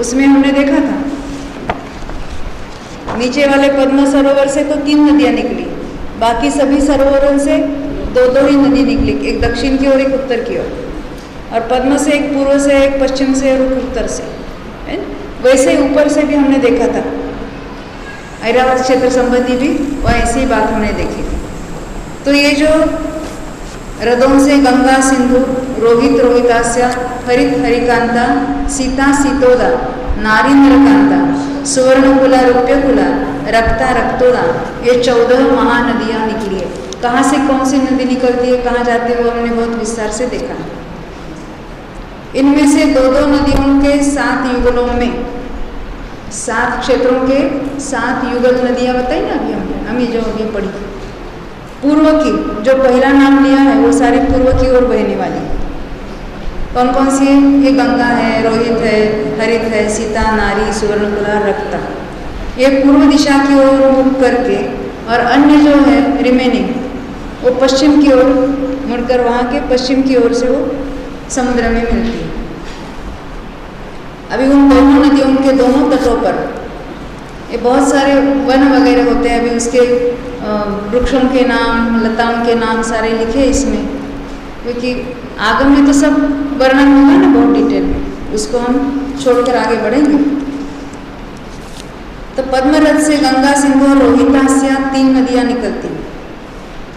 उसमें हमने देखा था नीचे वाले पद्म सरोवर से तो 3 नदियाँ निकली, बाकी सभी सरोवरों से 2-2 ही नदी निकली, एक दक्षिण की ओर एक उत्तर की ओर। और पद्म से एक पूर्व से एक पश्चिम से और उत्तर से। वैसे ऊपर से भी हमने देखा था ऐरावत क्षेत्र संबंधी भी वह ऐसी बात हमने देखी थी। तो ये जो रदों से गंगा सिंधु रोहित रोहितास्या हरित हरिकांता सीता सीतोदा नारी नरकांता सुवर्णकुला रुप्यकुला रक्ता रक्तोदा ये 14 महानदियाँ निकली है। कहाँ से कौन सी नदी निकलती है, कहाँ जाती है, वो हमने बहुत विस्तार से देखा है। इनमें से 2-2 नदियों के 7 युगलों में 7 क्षेत्रों के 7 युगल नदियाँ बताई ना अभी हमने जो अभी पढ़ी। पूर्व की जो पहला नाम लिया है वो सारी पूर्व की ओर बहने वाली। कौन कौन सी है? ये गंगा है, रोहित है, हरित है, सीता नारी सुवर्णकुला रक्ता। ये पूर्व दिशा की ओर मुख करके और अन्य जो है रिमेनिंग वो पश्चिम की ओर मुड़कर वहाँ के पश्चिम की ओर से वो समुद्र में मिलती है। अभी उन दोनों नदियों के दोनों तटों पर ये बहुत सारे वन वगैरह होते हैं। अभी उसके वृक्षों के नाम लताओं के नाम सारे लिखे इसमें, क्योंकि आगे में तो सब वर्णन होगा ना बहुत डिटेल में, उसको हम छोड़कर आगे बढ़ेंगे। तो पद्मरथ से गंगा सिंधु और रोहितास्या 3 नदियाँ निकलती हैं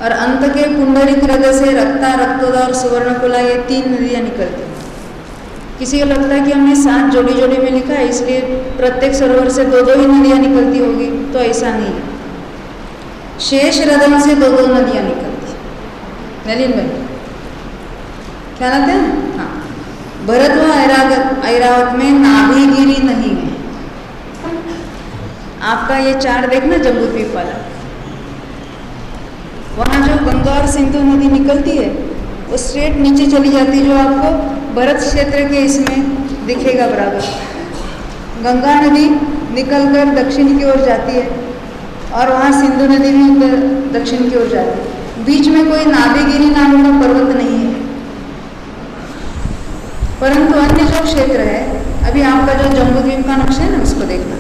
और अंत के पुंडरीक हृदय से रक्ता रक्तोदा और सुवर्णकुला ये 3 नदियाँ निकलती हैं। किसी को लगता है कि हमने 7 जोड़ी जोड़ी में लिखा है इसलिए प्रत्येक सरोवर से 2-2 ही नदियाँ निकलती होगी, तो ऐसा नहीं है। शेष हृदय से 2-2 नदियाँ निकलती है। नलिन भाई ख्याल आते हैं? हाँ। भरत व ऐरावत में नाभिगिरी नहीं है। आपका ये चार्ट देखना जम्बूद्वीप वाला, वहाँ जो गंगा और सिंधु नदी निकलती है वो स्ट्रेट नीचे चली जाती है, जो आपको भरत क्षेत्र के इसमें दिखेगा बराबर। गंगा नदी निकलकर दक्षिण की ओर जाती है और वहाँ सिंधु नदी भी उधर दक्षिण की ओर जाती है। बीच में कोई नाभिगिरी नाम का पर्वत नहीं है। परंतु अन्य जो क्षेत्र है, अभी आपका जो जम्बूद्वीप का नक्शा है ना उसको देखना।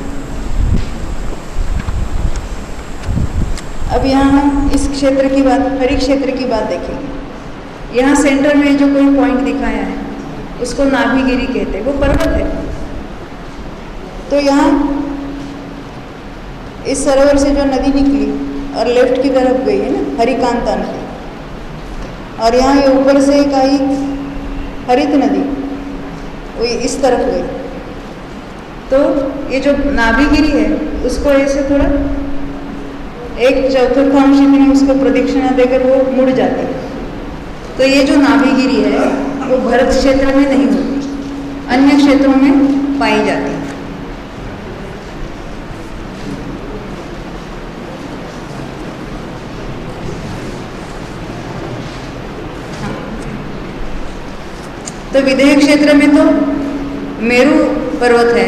अब यहाँ हम इस क्षेत्र की बात, हरि क्षेत्र की बात देखेंगे। यहाँ सेंटर में जो कोई पॉइंट दिखाया है उसको नाभिगिरी कहते हैं, वो पर्वत है। तो यहाँ इस सरोवर से जो नदी निकली और लेफ्ट की तरफ गई है ना, हरिकांता नदी, और यहाँ ये ऊपर से एक आई हरित नदी, वो इस तरफ गई। तो ये जो नाभिगिरी है उसको ऐसे थोड़ा एक चतुर्थांश में उसको प्रदक्षिणा देकर वो मुड़ जाती है। तो ये जो नाभिगिरी है वो भरत क्षेत्र में नहीं होती, अन्य क्षेत्रों में पाई जाती है। तो विदेह क्षेत्र में तो मेरू पर्वत है,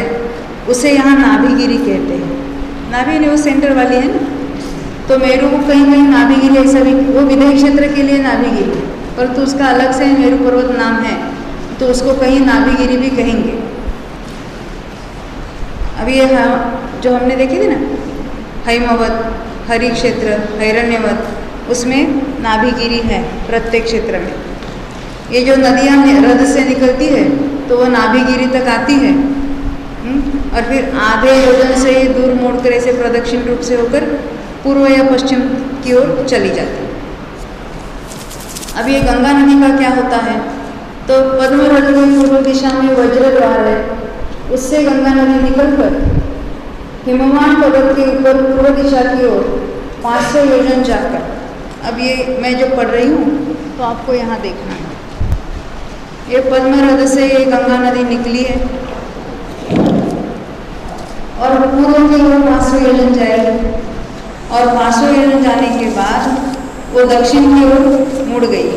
उसे यहाँ नाभिगिरी कहते हैं। नाभि नहीं, वो सेंटर वाली है ना, तो मेरू को कहीं कहीं नाभिगिरी ऐसा भी, वो विदेह क्षेत्र के लिए नाभिगिरी, परंतु उसका अलग से मेरू पर्वत नाम है, तो उसको कहीं नाभिगिरी भी कहेंगे। अभी ये जो हमने देखी थी ना, हैमवत, हरि क्षेत्र, हिरण्यवत, उसमें नाभिगिरी है प्रत्येक क्षेत्र में। ये जो नदियाँ रद से निकलती है तो वो नाभिगिरी तक आती है, और फिर आधे योजन से ये दूर मोड़कर ऐसे प्रदक्षिण रूप से होकर पूर्व या पश्चिम की ओर चली जाती है। अब ये गंगा नदी का क्या होता है, तो पद्मरथ में पूर्व दिशा में वज्र द्वार है, उससे गंगा नदी निकलकर हिमवान पर्वत के ऊपर पूर्व दिशा की ओर 500 योजन जाकर, अब ये मैं जो पढ़ रही हूँ तो आपको यहाँ देखना है, ये पद्मरथ से ये गंगा नदी निकली है और पूर्व की ओर 500 योजन जाएगी, और 500 योजन जाने के बाद वो दक्षिण की ओर मुड़ गई,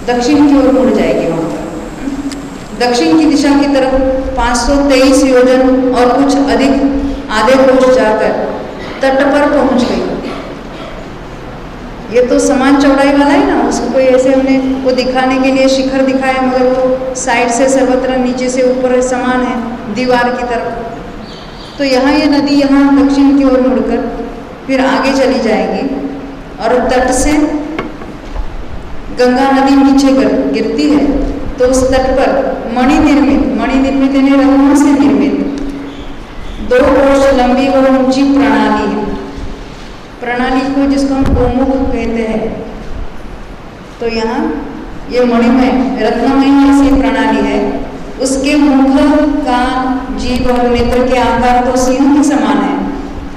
दक्षिण की ओर मुड़ जाएगी। वहाँ पर दक्षिण की दिशा की तरफ 523 योजन और कुछ अधिक आधे कोस जाकर तट पर पहुँच गई। ये तो समान चौड़ाई वाला है ना, उसको कोई ऐसे हमने वो दिखाने के लिए शिखर दिखाया, मगर वो साइड से सर्वत्र नीचे से ऊपर समान है दीवार की तरफ। तो यहाँ ये नदी यहाँ दक्षिण की ओर मुड़कर फिर आगे चली जाएगी और तट से गंगा नदी नीचे गिरती है, तो उस तट पर मणि निर्मित यानी रत्नों से निर्मित 2 कोस लंबी और ऊंची प्रणाली है। प्रणाली को जिसको हम गोमुख कहते हैं, तो यहाँ ये मणिमय रत्नमय ऐसी प्रणाली है। उसके मुख, कान, जीभ और नेत्र के आकार तो सिंह के समान है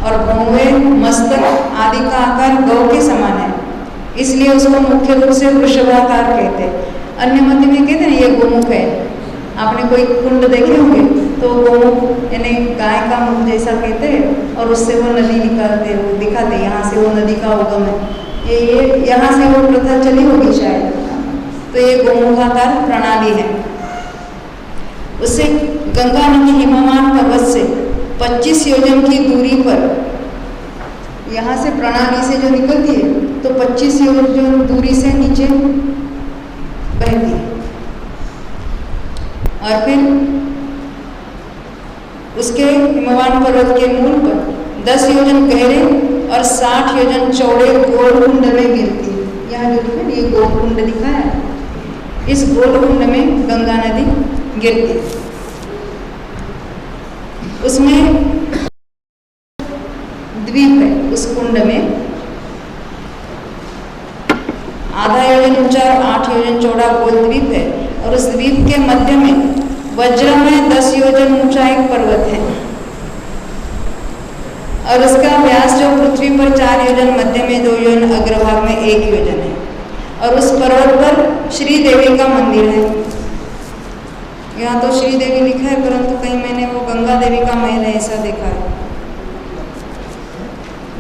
और भौवे, मस्तक आदि का आकार गौ के समान है, इसलिए उसको मुख्य रूप से वृषभाकार कहते हैं। अन्य मध्य में कहते हैं ये गोमुख है। आपने कोई कुंड देखे होंगे तो गोमुख यानी गाय का मुख जैसा कहते हैं, और उससे वो नदी निकालते वो दिखाते, यहाँ से वो नदी का उगम है। ये यहाँ से वो प्रथा चली होगी शायद, तो ये गोमुखाकार प्रणाली है। उससे गंगा नदी हिमवान पर्वत से 25 योजन की दूरी पर, यहाँ से प्रणाली से जो निकलती है तो 25 योजन दूरी से नीचे बहती है, और फिर उसके हिमवान पर्वत के मूल पर 10 योजन गहरे और 60 योजन चौड़े गोलकुंड में गिरती है। यहाँ जो लिखा है ये गोलकुंड लिखा है, इस गोलकुंड में गंगा नदी गिरती है। उसमें द्वीप है, उस कुंड में आधा योजन ऊंचा और 8 योजन चौड़ा गोल द्वीप है, और उस द्वीप के मध्य में वज्र में 10 योजन ऊंचा एक पर्वत है, और उसका व्यास जो पृथ्वी पर 4 योजन, मध्य में 2 योजन, अग्रभाग में 1 योजन है, और उस पर्वत पर श्री देवी का मंदिर है। यहाँ तो श्री देवी लिखा है, परंतु कहीं मैंने वो गंगा देवी का महल है ऐसा देखा है।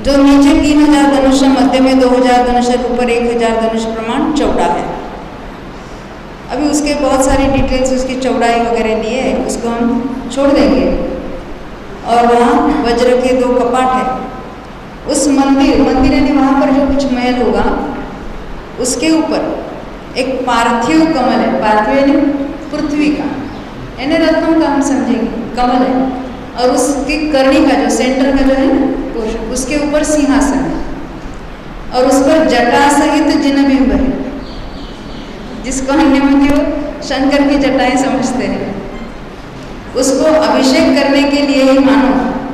जो नीचे 3000 धनुष, मध्य में 2000 धनुष, ऊपर 1000 धनुष प्रमाण चौड़ा है। अभी उसके बहुत सारी डिटेल्स उसकी चौड़ाई वगैरह लिए है, उसको हम छोड़ देंगे। और वहाँ वज्र के 2 कपाट है। उस मंदिर यानी वहाँ पर जो कुछ महल होगा उसके ऊपर एक पार्थिव कमल है। पार्थिव यानी पृथ्वी का, यानी रत्नों का हम समझेंगे कमल है, और उसकी करनी का जो सेंटर का जो है ना पोर्शन, उसके ऊपर सिंहासन है, और उस पर जटा सहित जिनबिंब है, जिसको अन्य मध्य शंकर की जटाएं समझते हैं। उसको अभिषेक करने के लिए ही मानो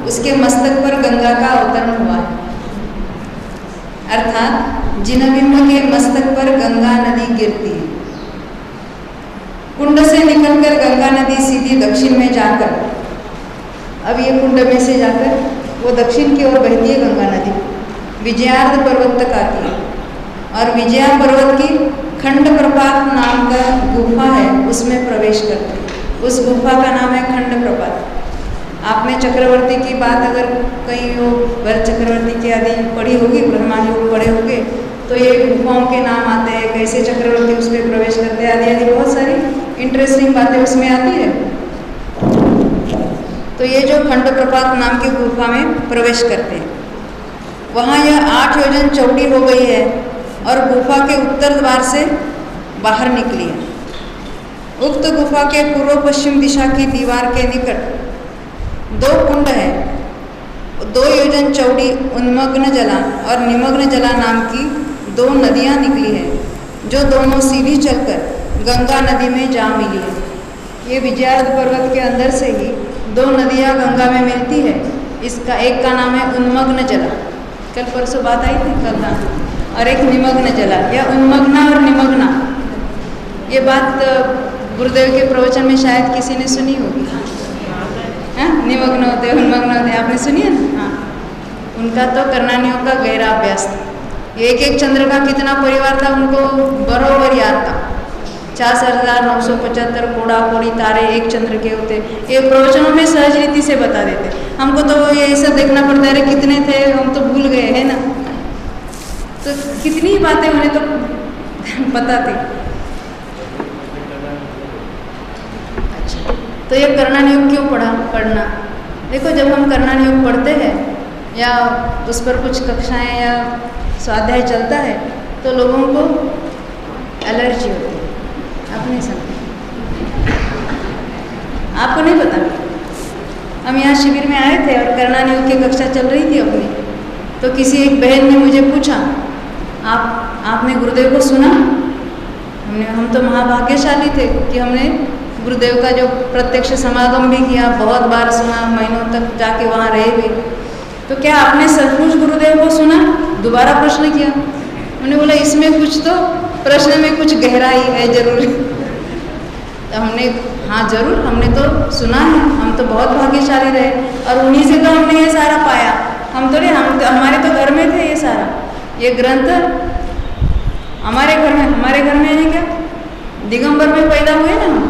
उसके मस्तक पर गंगा का अवतरण हुआ है। अर्थात जिनबिंब के मस्तक पर गंगा नदी गिरती है। कुंड से निकलकर गंगा नदी सीधी दक्षिण में जाकर, अब ये कुंड में से जाकर वो दक्षिण की ओर बहती है गंगा नदी, विजयार्ध पर्वत तक आती है और विजया पर्वत की खंड प्रपात नाम का गुफा है, उसमें प्रवेश करती है। उस गुफा का नाम है खंड प्रपात। आपने चक्रवर्ती की बात अगर कहीं हो, भरत चक्रवर्ती की आदि पढ़ी होगी, ब्रह्मांड योग पढ़े होंगे, तो ये गुफाओं के नाम आते हैं, कैसे चक्रवर्ती उसमें प्रवेश करते हैं, आदि आदि बहुत सारी इंटरेस्टिंग बातें उसमें आती है। तो ये जो खंड प्रपात नाम की गुफा में प्रवेश करते हैं, वहाँ यह 8 योजन चौड़ी हो गई है और गुफा के उत्तर द्वार से बाहर निकली है। उक्त गुफा के पूर्व पश्चिम दिशा की दीवार के निकट 2 कुंड है। 2 योजन चौड़ी उन्मग्न जला और निमग्न जला नाम की 2 नदियाँ निकली है, जो दोनों सीधी चलकर गंगा नदी में जा मिली है। ये विजयार्ध पर्वत के अंदर से ही 2 नदियाँ गंगा में मिलती है। इसका एक का नाम है उन्मग्न जला, कल परसों बात आई थी कल ना, और एक निमग्न जला या उन्मग्ना और निमग्ना। ये बात गुरुदेव के प्रवचन में शायद किसी ने सुनी होगी। हाँ, निमग्न होते उन्मग्न होते, आपने सुनी है ना? हाँ, उनका तो कर्णानियों का गहरा अभ्यास था। एक एक चंद्र का कितना परिवार था उनको बरोबर याद था। 40,975 कोड़ा कोड़ी तारे एक चंद्र के होते। ये प्रवचनों में सहज रीति से बता देते। हमको तो ये ऐसा देखना पड़ता है, कितने थे हम तो भूल गए है ना। तो कितनी बातें उन्हें तो पता थी। अच्छा, तो ये कर्णानियोग क्यों पढ़ना? देखो, जब हम कर्णानियोग पढ़ते हैं या उस पर कुछ कक्षाएं या स्वाध्याय चलता है तो लोगों को एलर्जी होती है। आप नहीं समझे, आपको नहीं पता। हम यहाँ शिविर में आए थे और कर्णानियोग की कक्षा चल रही थी अपनी, तो किसी एक बहन ने मुझे पूछा, आपने गुरुदेव को सुना? हम तो महाभाग्यशाली थे कि हमने गुरुदेव का जो प्रत्यक्ष समागम भी किया, बहुत बार सुना, महीनों तक जाके वहाँ रहे भी। तो क्या आपने सचमुच गुरुदेव को सुना? दोबारा प्रश्न किया। उन्होंने बोला, इसमें कुछ तो प्रश्न में कुछ गहराई है जरूर। तो हमने, हाँ जरूर, हमने तो सुना है, हम तो बहुत भाग्यशाली रहे और उन्हीं से तो हमने ये सारा पाया। हम तो नहीं, हमारे तो घर में थे ये सारा, ये ग्रंथ हमारे घर में है। क्या दिगंबर में पैदा हुए ना हम,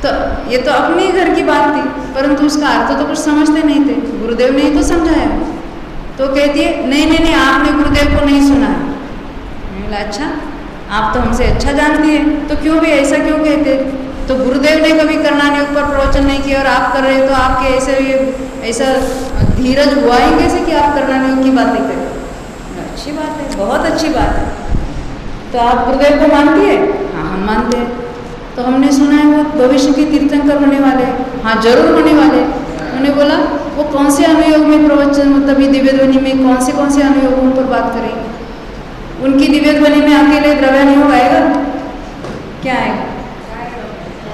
तो ये तो अपनी घर की बात थी, परंतु उसका अर्थ तो कुछ समझते नहीं थे। गुरुदेव ने ही तो समझाया। तो कहती है, नहीं, आपने गुरुदेव को नहीं सुना है। मैंने बोला, अच्छा, आप तो हमसे अच्छा जानती है, तो क्यों भी ऐसा क्यों कहते? तो गुरुदेव ने कभी कर्णानियोग पर प्रवचन नहीं किया और आप कर रहे हो, तो आपके ऐसा धीरज हुआ ही कैसे कि आप कर्णानियोग की बातें करें? अच्छी बात है, बहुत अच्छी बात है। तो आप गुरुदेव को मानती है? हाँ, हम मानते हैं। तो हमने सुना है वो भविष्य के तीर्थंकर होने वाले। हाँ, जरूर होने वाले। उन्होंने बोला, वो कौन से अनुयोग में प्रवचन, मतलब ये दिव्य ध्वनि में कौन से अनुयोगों पर बात करेंगे? उनकी दिव्य ध्वनि में अकेले द्रव्यानुयोग आएगा? क्या आएगा?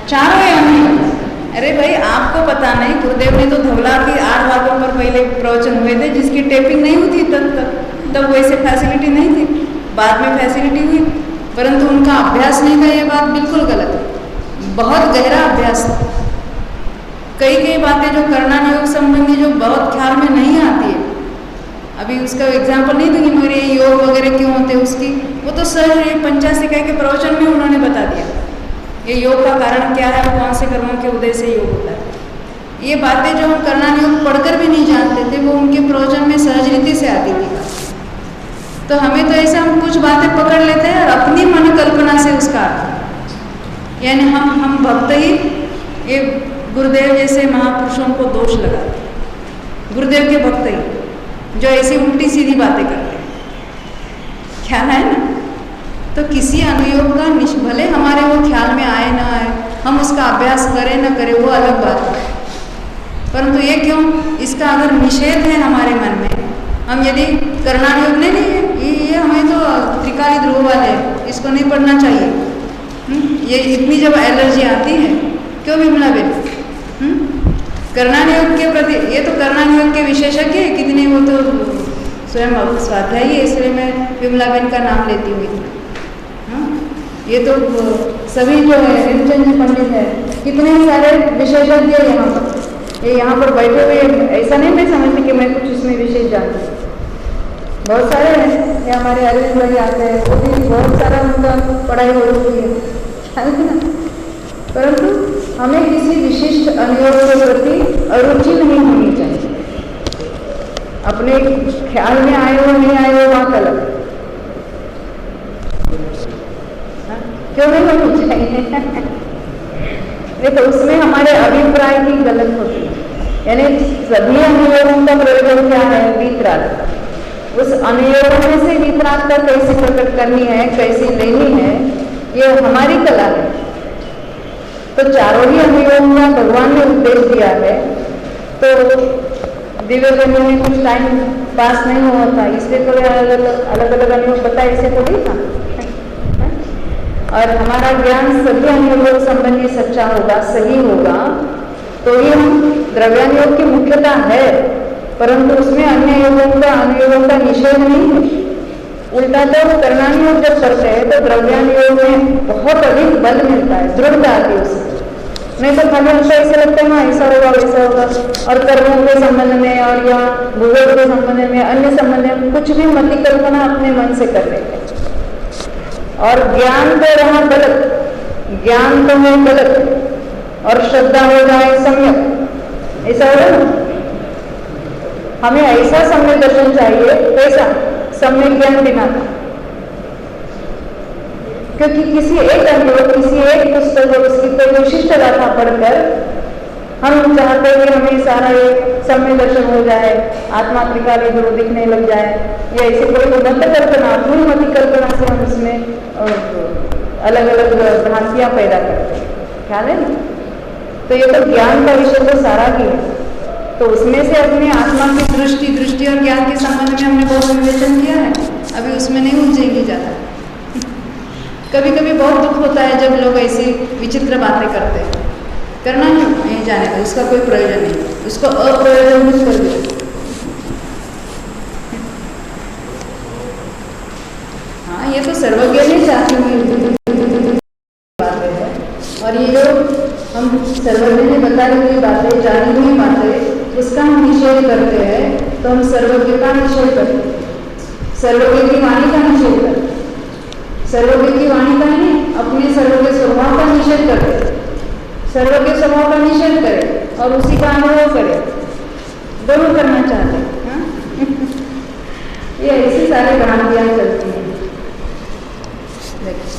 4 अनुयोग। अरे भाई, आपको पता नहीं, गुरुदेव ने तो धवला की 8 भागों पर पहले प्रवचन हुए थे, जिसकी टेपिंग नहीं हुई थी तब वैसे फैसिलिटी नहीं थी। बाद में फैसिलिटी हुई, परंतु उनका अभ्यास नहीं था। ये बात बिल्कुल गलत है, बहुत गहरा अभ्यास था। कई बातें जो कर्णानियोग संबंधी जो बहुत ख्याल में नहीं आती है, अभी उसका एग्जाम्पल नहीं दूंगी, मगर ये योग वगैरह क्यों होते हैं उसकी, वो तो सहज पंचासिका के प्रवचन में उन्होंने बता दिया। ये योग का कारण क्या है, कौन से कर्मों के उदय से योग होता है। ये बातें जो हम कर्णानियोग पढ़कर भी नहीं जानते थे, वो उनके प्रवचन में सहज रीति से आती थी। तो हमें तो ऐसे हम कुछ बातें पकड़ लेते हैं और अपनी मन कल्पना से उसका अर्थ, यानी हम भक्त ही ये गुरुदेव जैसे महापुरुषों को दोष लगाते हैं। गुरुदेव के भक्त ही जो ऐसी उल्टी सीधी बातें करते हैं, ख्याल है ना। तो किसी अनुयोग का भले हमारे वो ख्याल में आए ना आए, हम उसका अभ्यास करें ना करें, वो अलग बात है। परंतु ये क्यों, इसका अगर निषेध है हमारे मन में, हम यदि कर्णानुयोग नहीं ये हमें तो त्रिकाली ध्रुव वाले है, इसको नहीं पढ़ना चाहिए, ये इतनी जब एलर्जी आती है, क्यों विमला बेन, कर्णानुयोग के प्रति, ये तो कर्णानुयोग के विशेषज्ञ है कितने, वो तो स्वयं स्वाध्यायी है, इसलिए मैं विमलाबेन का नाम लेती हुई। ये तो सभी जो है हेमचंद जी पंडित है, कितने सारे विशेषज्ञ यहाँ पर, ये यहाँ पर बैठे हुए, ऐसा नहीं मैं समझती कि मैं कुछ उसमें विशेष जानती हूँ, बहुत सारे हैं। ये हमारे अरविंद भाई आते हैं, वो भी बहुत सारा उनका पढ़ाई हो रही है, परंतु हमें किसी विशिष्ट अनुयोग के प्रति अरुचि नहीं होनी चाहिए। अपने ख्याल में आए हो नहीं आए हो बात अलग, क्यों नहीं होनी चाहिए? देखो उसमें हमारे अभिप्राय की गलत होती है, यानी सभी अनुयोगों का प्रयोजन क्या है? वीतराग। उस अनुयोग में से वीतराग का कैसे प्रकट करनी है, कैसे लेनी है, ये हमारी कला है। तो चारों ही अनुयोग का भगवान ने उपदेश दिया है, तो दिव्य करने में कुछ टाइम पास नहीं हुआ था, इसलिए तो अलग अलग अनुयोग बताए, इसे थोड़ी था। और हमारा ज्ञान सभी अनुयोगों संबंधी सच्चा होगा, सही होगा, तो ये हम द्रव्यानुयोग की मुख्यता है, परंतु उसमें अन्य अनुयोगों का निषेध नहीं है। उल्टा तो कर्णानुयोग जब करते हैं तो द्रव्यानुयोग में बहुत अधिक बल मिलता है, दृढ़ता आती है उसमें। नहीं तो खाली हमको ऐसे लगता है ना ऐसा होगा वैसा होगा, और कर्मों के संबंध में और या भूगोल के संबंध में, अन्य संबंध में कुछ भी मति कल्पना अपने मन से कर लेते हैं। और ज्ञान तो रहा गलत, ज्ञान तो है गलत, और श्रद्धा हो जाए सम्यक, ऐसा हो ना। हमें ऐसा सम्यक दर्शन चाहिए, कैसा? सम्यक ज्ञान बिना, क्योंकि किसी एक अनुभव, किसी एक पुस्तक और उसकी कोई विशिष्ट गाथा पढ़कर हम चाहते हैं कि हमें सारा एक सम्यक दर्शन हो जाए, आत्मा त्रिकाल गुरु दिखने लग जाए, या ऐसे कोई मत कल्पना, पूर्ण मति कल्पना से हम उसमें अलग अलग भ्रांतियां पैदा करते हैं, ख्याल है ना? तो ये तो ज्ञान का विषय तो सारा ही है, तो उसमें से अपने आत्मा की दृष्टि और ज्ञान के संबंध में हमने बहुत विवेचन किया है, अभी उसमें नहीं उलझेंगे ज़्यादा। कभी कभी बहुत दुख होता है जब लोग ऐसी विचित्र बातें करते हैं, करना नहीं जाने का, उसका कोई प्रयोजन नहीं, उसको अप्रयोजन कुछ कर दो। हाँ, ये तो सर्वज्ञ नहीं चाहती हुई बातें हैं, और ये जो हम सर्वज्ञ ने बताई हुई बातें, जानी हुई बातें, उसका हम निषेध करते हैं, तो हम सर्वज्ञ का निषेध करते हैं, सर्वज्ञ की वाणी का निषेध करते हैं। सर्वज्ञ की वाणी का नहीं, अपने सर्वज्ञ स्वभाव का निषेध करते हैं। सर्वज्ञ स्वभाव का निषेध करें और उसी का अनुभव करें, दोनों करना चाहते हैं। ये ऐसी सारी भ्रांतियां चलती हैं। देखिए,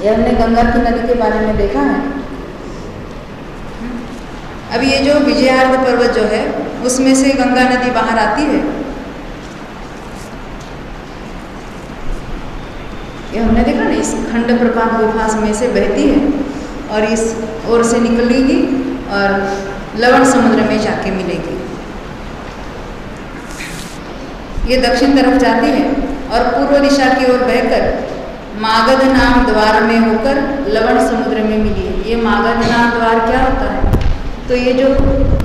ये हमने गंगा की नदी के बारे में देखा है। अब ये जो विजयार्ध पर्वत जो है, उसमें से गंगा नदी बाहर आती है। ये हमने देखा ना, इस खंड प्रपात गुफा में से बहती है और इस ओर से निकलेगी और लवण समुद्र में जाके मिलेगी। ये दक्षिण तरफ जाती है और पूर्व दिशा की ओर बहकर मागध नाम द्वार में होकर लवण समुद्र में मिली है। ये मागध नाम द्वार क्या होता है? तो ये जो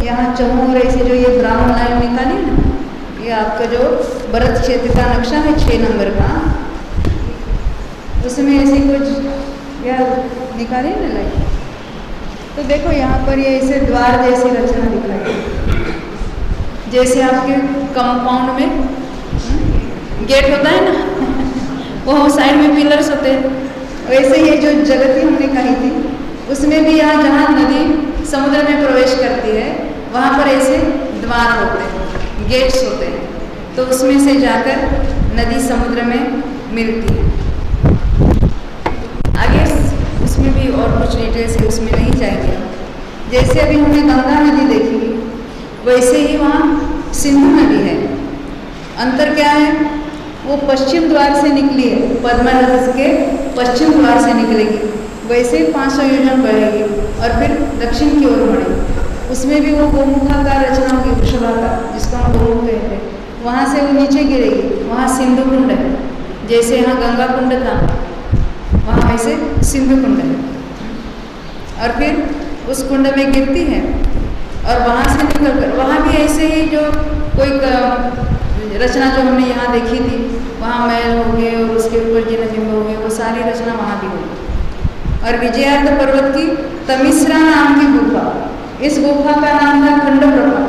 यहाँ चमूर ऐसे जो ये ब्राउन लाइन निकाली ना, ये आपका जो भरत क्षेत्र का नक्शा है 6 नंबर का, उसमें ऐसी कुछ या निकाली ना लाइन, तो देखो यहाँ पर ये ऐसे द्वार जैसी रचना दिखाई, जैसे आपके कंपाउंड में गेट होता है ना, वो साइड में पिलर्स होते हैं, वैसे ये जो जगती हमने कही थी, उसमें भी यहाँ जहाँ नदी समुद्र में प्रवेश करती है, वहाँ पर ऐसे द्वार होते हैं, गेट्स होते हैं, तो उसमें से जाकर नदी समुद्र में मिलती है। आगे उसमें भी और कुछ डिटेल्स है, उसमें नहीं जाएंगे हम। जैसे अभी हमने गंगा नदी देखी, वैसे ही वहाँ सिंधु नदी है। अंतर क्या है? वो पश्चिम द्वार से निकली है, पद्मा नदी के पश्चिम द्वार से निकलेगी, वैसे ही 500 योजन बढ़ेगी और फिर दक्षिण की ओर बढ़ेगी। उसमें भी वो गोमुखाकार रचना होगी, वृषभाकार, जिसको हम गोमुख कहते हैं। वहाँ से वो नीचे गिरेगी, वहाँ सिंधु कुंड है। जैसे यहाँ गंगा कुंड था, वहाँ वैसे सिंधु कुंड है। और फिर उस कुंड में गिरती है और वहाँ से निकलकर वहाँ भी ऐसे ही जो कोई रचना जो हमने यहाँ देखी थी, वहाँ महल हो गए और उसके ऊपर जिन बिंब हो गए, वो सारी रचना वहाँ भी हुई। और विजयार्थ पर्वत की तमिश्रा नाम की गुफा, इस गुफा का नाम था खंड प्रभा,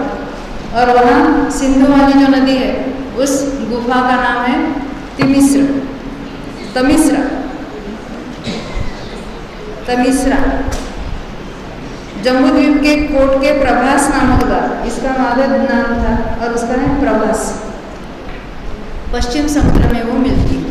और वहाँ सिंधु वाली जो नदी है उस गुफा का नाम है तमिश्रा। जम्बूद्वीप के कोट के प्रभास नामक गांव, इसका मागध नाम था और उसका नाम प्रभास, पश्चिम समुद्र में वो मिलती है।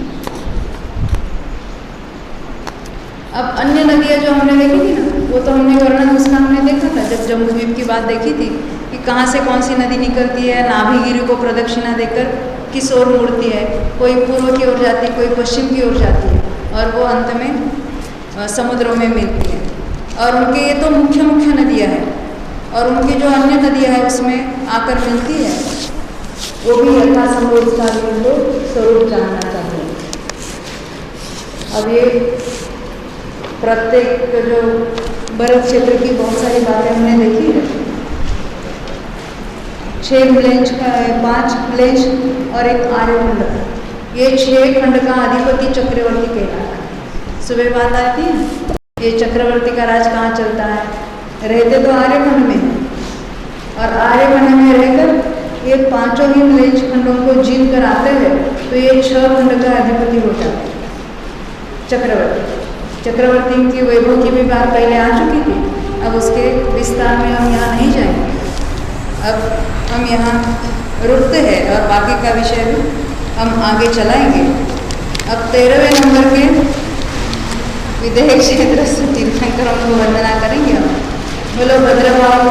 अब अन्य नदियाँ जो हमने देखी थी ना, वो तो हमने वर्णन उसका हमने देखा था जब जम्बूद्वीप की बात देखी थी कि कहाँ से कौन सी नदी निकलती है, नाभिगिरी को प्रदक्षिणा देकर किस ओर मुड़ती है, कोई पूर्व की ओर जाती है, कोई पश्चिम की ओर जाती है, और वो अंत में समुद्रों में मिलती है। और उनके ये तो मुख्य नदियाँ हैं, और उनकी जो अन्य नदियाँ हैं उसमें आकर मिलती है, वो भी यथासंभव उसका भी उनको स्वरूप जानना चाहिए। अब ये प्रत्येक जो बर्फ क्षेत्र की बहुत सारी बातें हमने देखी है, 6 प्लेन्स का है, 5 प्लेन्स और एक आर्यखंड, ये 6 खंड का अधिपति चक्रवर्ती कहलाता है। सुबह बात आती है ये चक्रवर्ती का राज कहाँ चलता है, रहते तो आर्यखंड में, और आर्यखंड में रहकर ये 5 ही प्लेन्स खंडों को जीत कर आते हैं, तो ये 6 खंड का अधिपति हो जाता है चक्रवर्ती की वैभव की भी बात पहले आ चुकी थी, अब उसके विस्तार में हम यहाँ नहीं जाएंगे। अब हम यहाँ रुकते हैं और बाकी का विषय भी हम आगे चलाएंगे। अब 13वें नंबर के विदेह क्षेत्र से तीर्थंकरों को वंदना करेंगे हम। बोलो भद्रभाव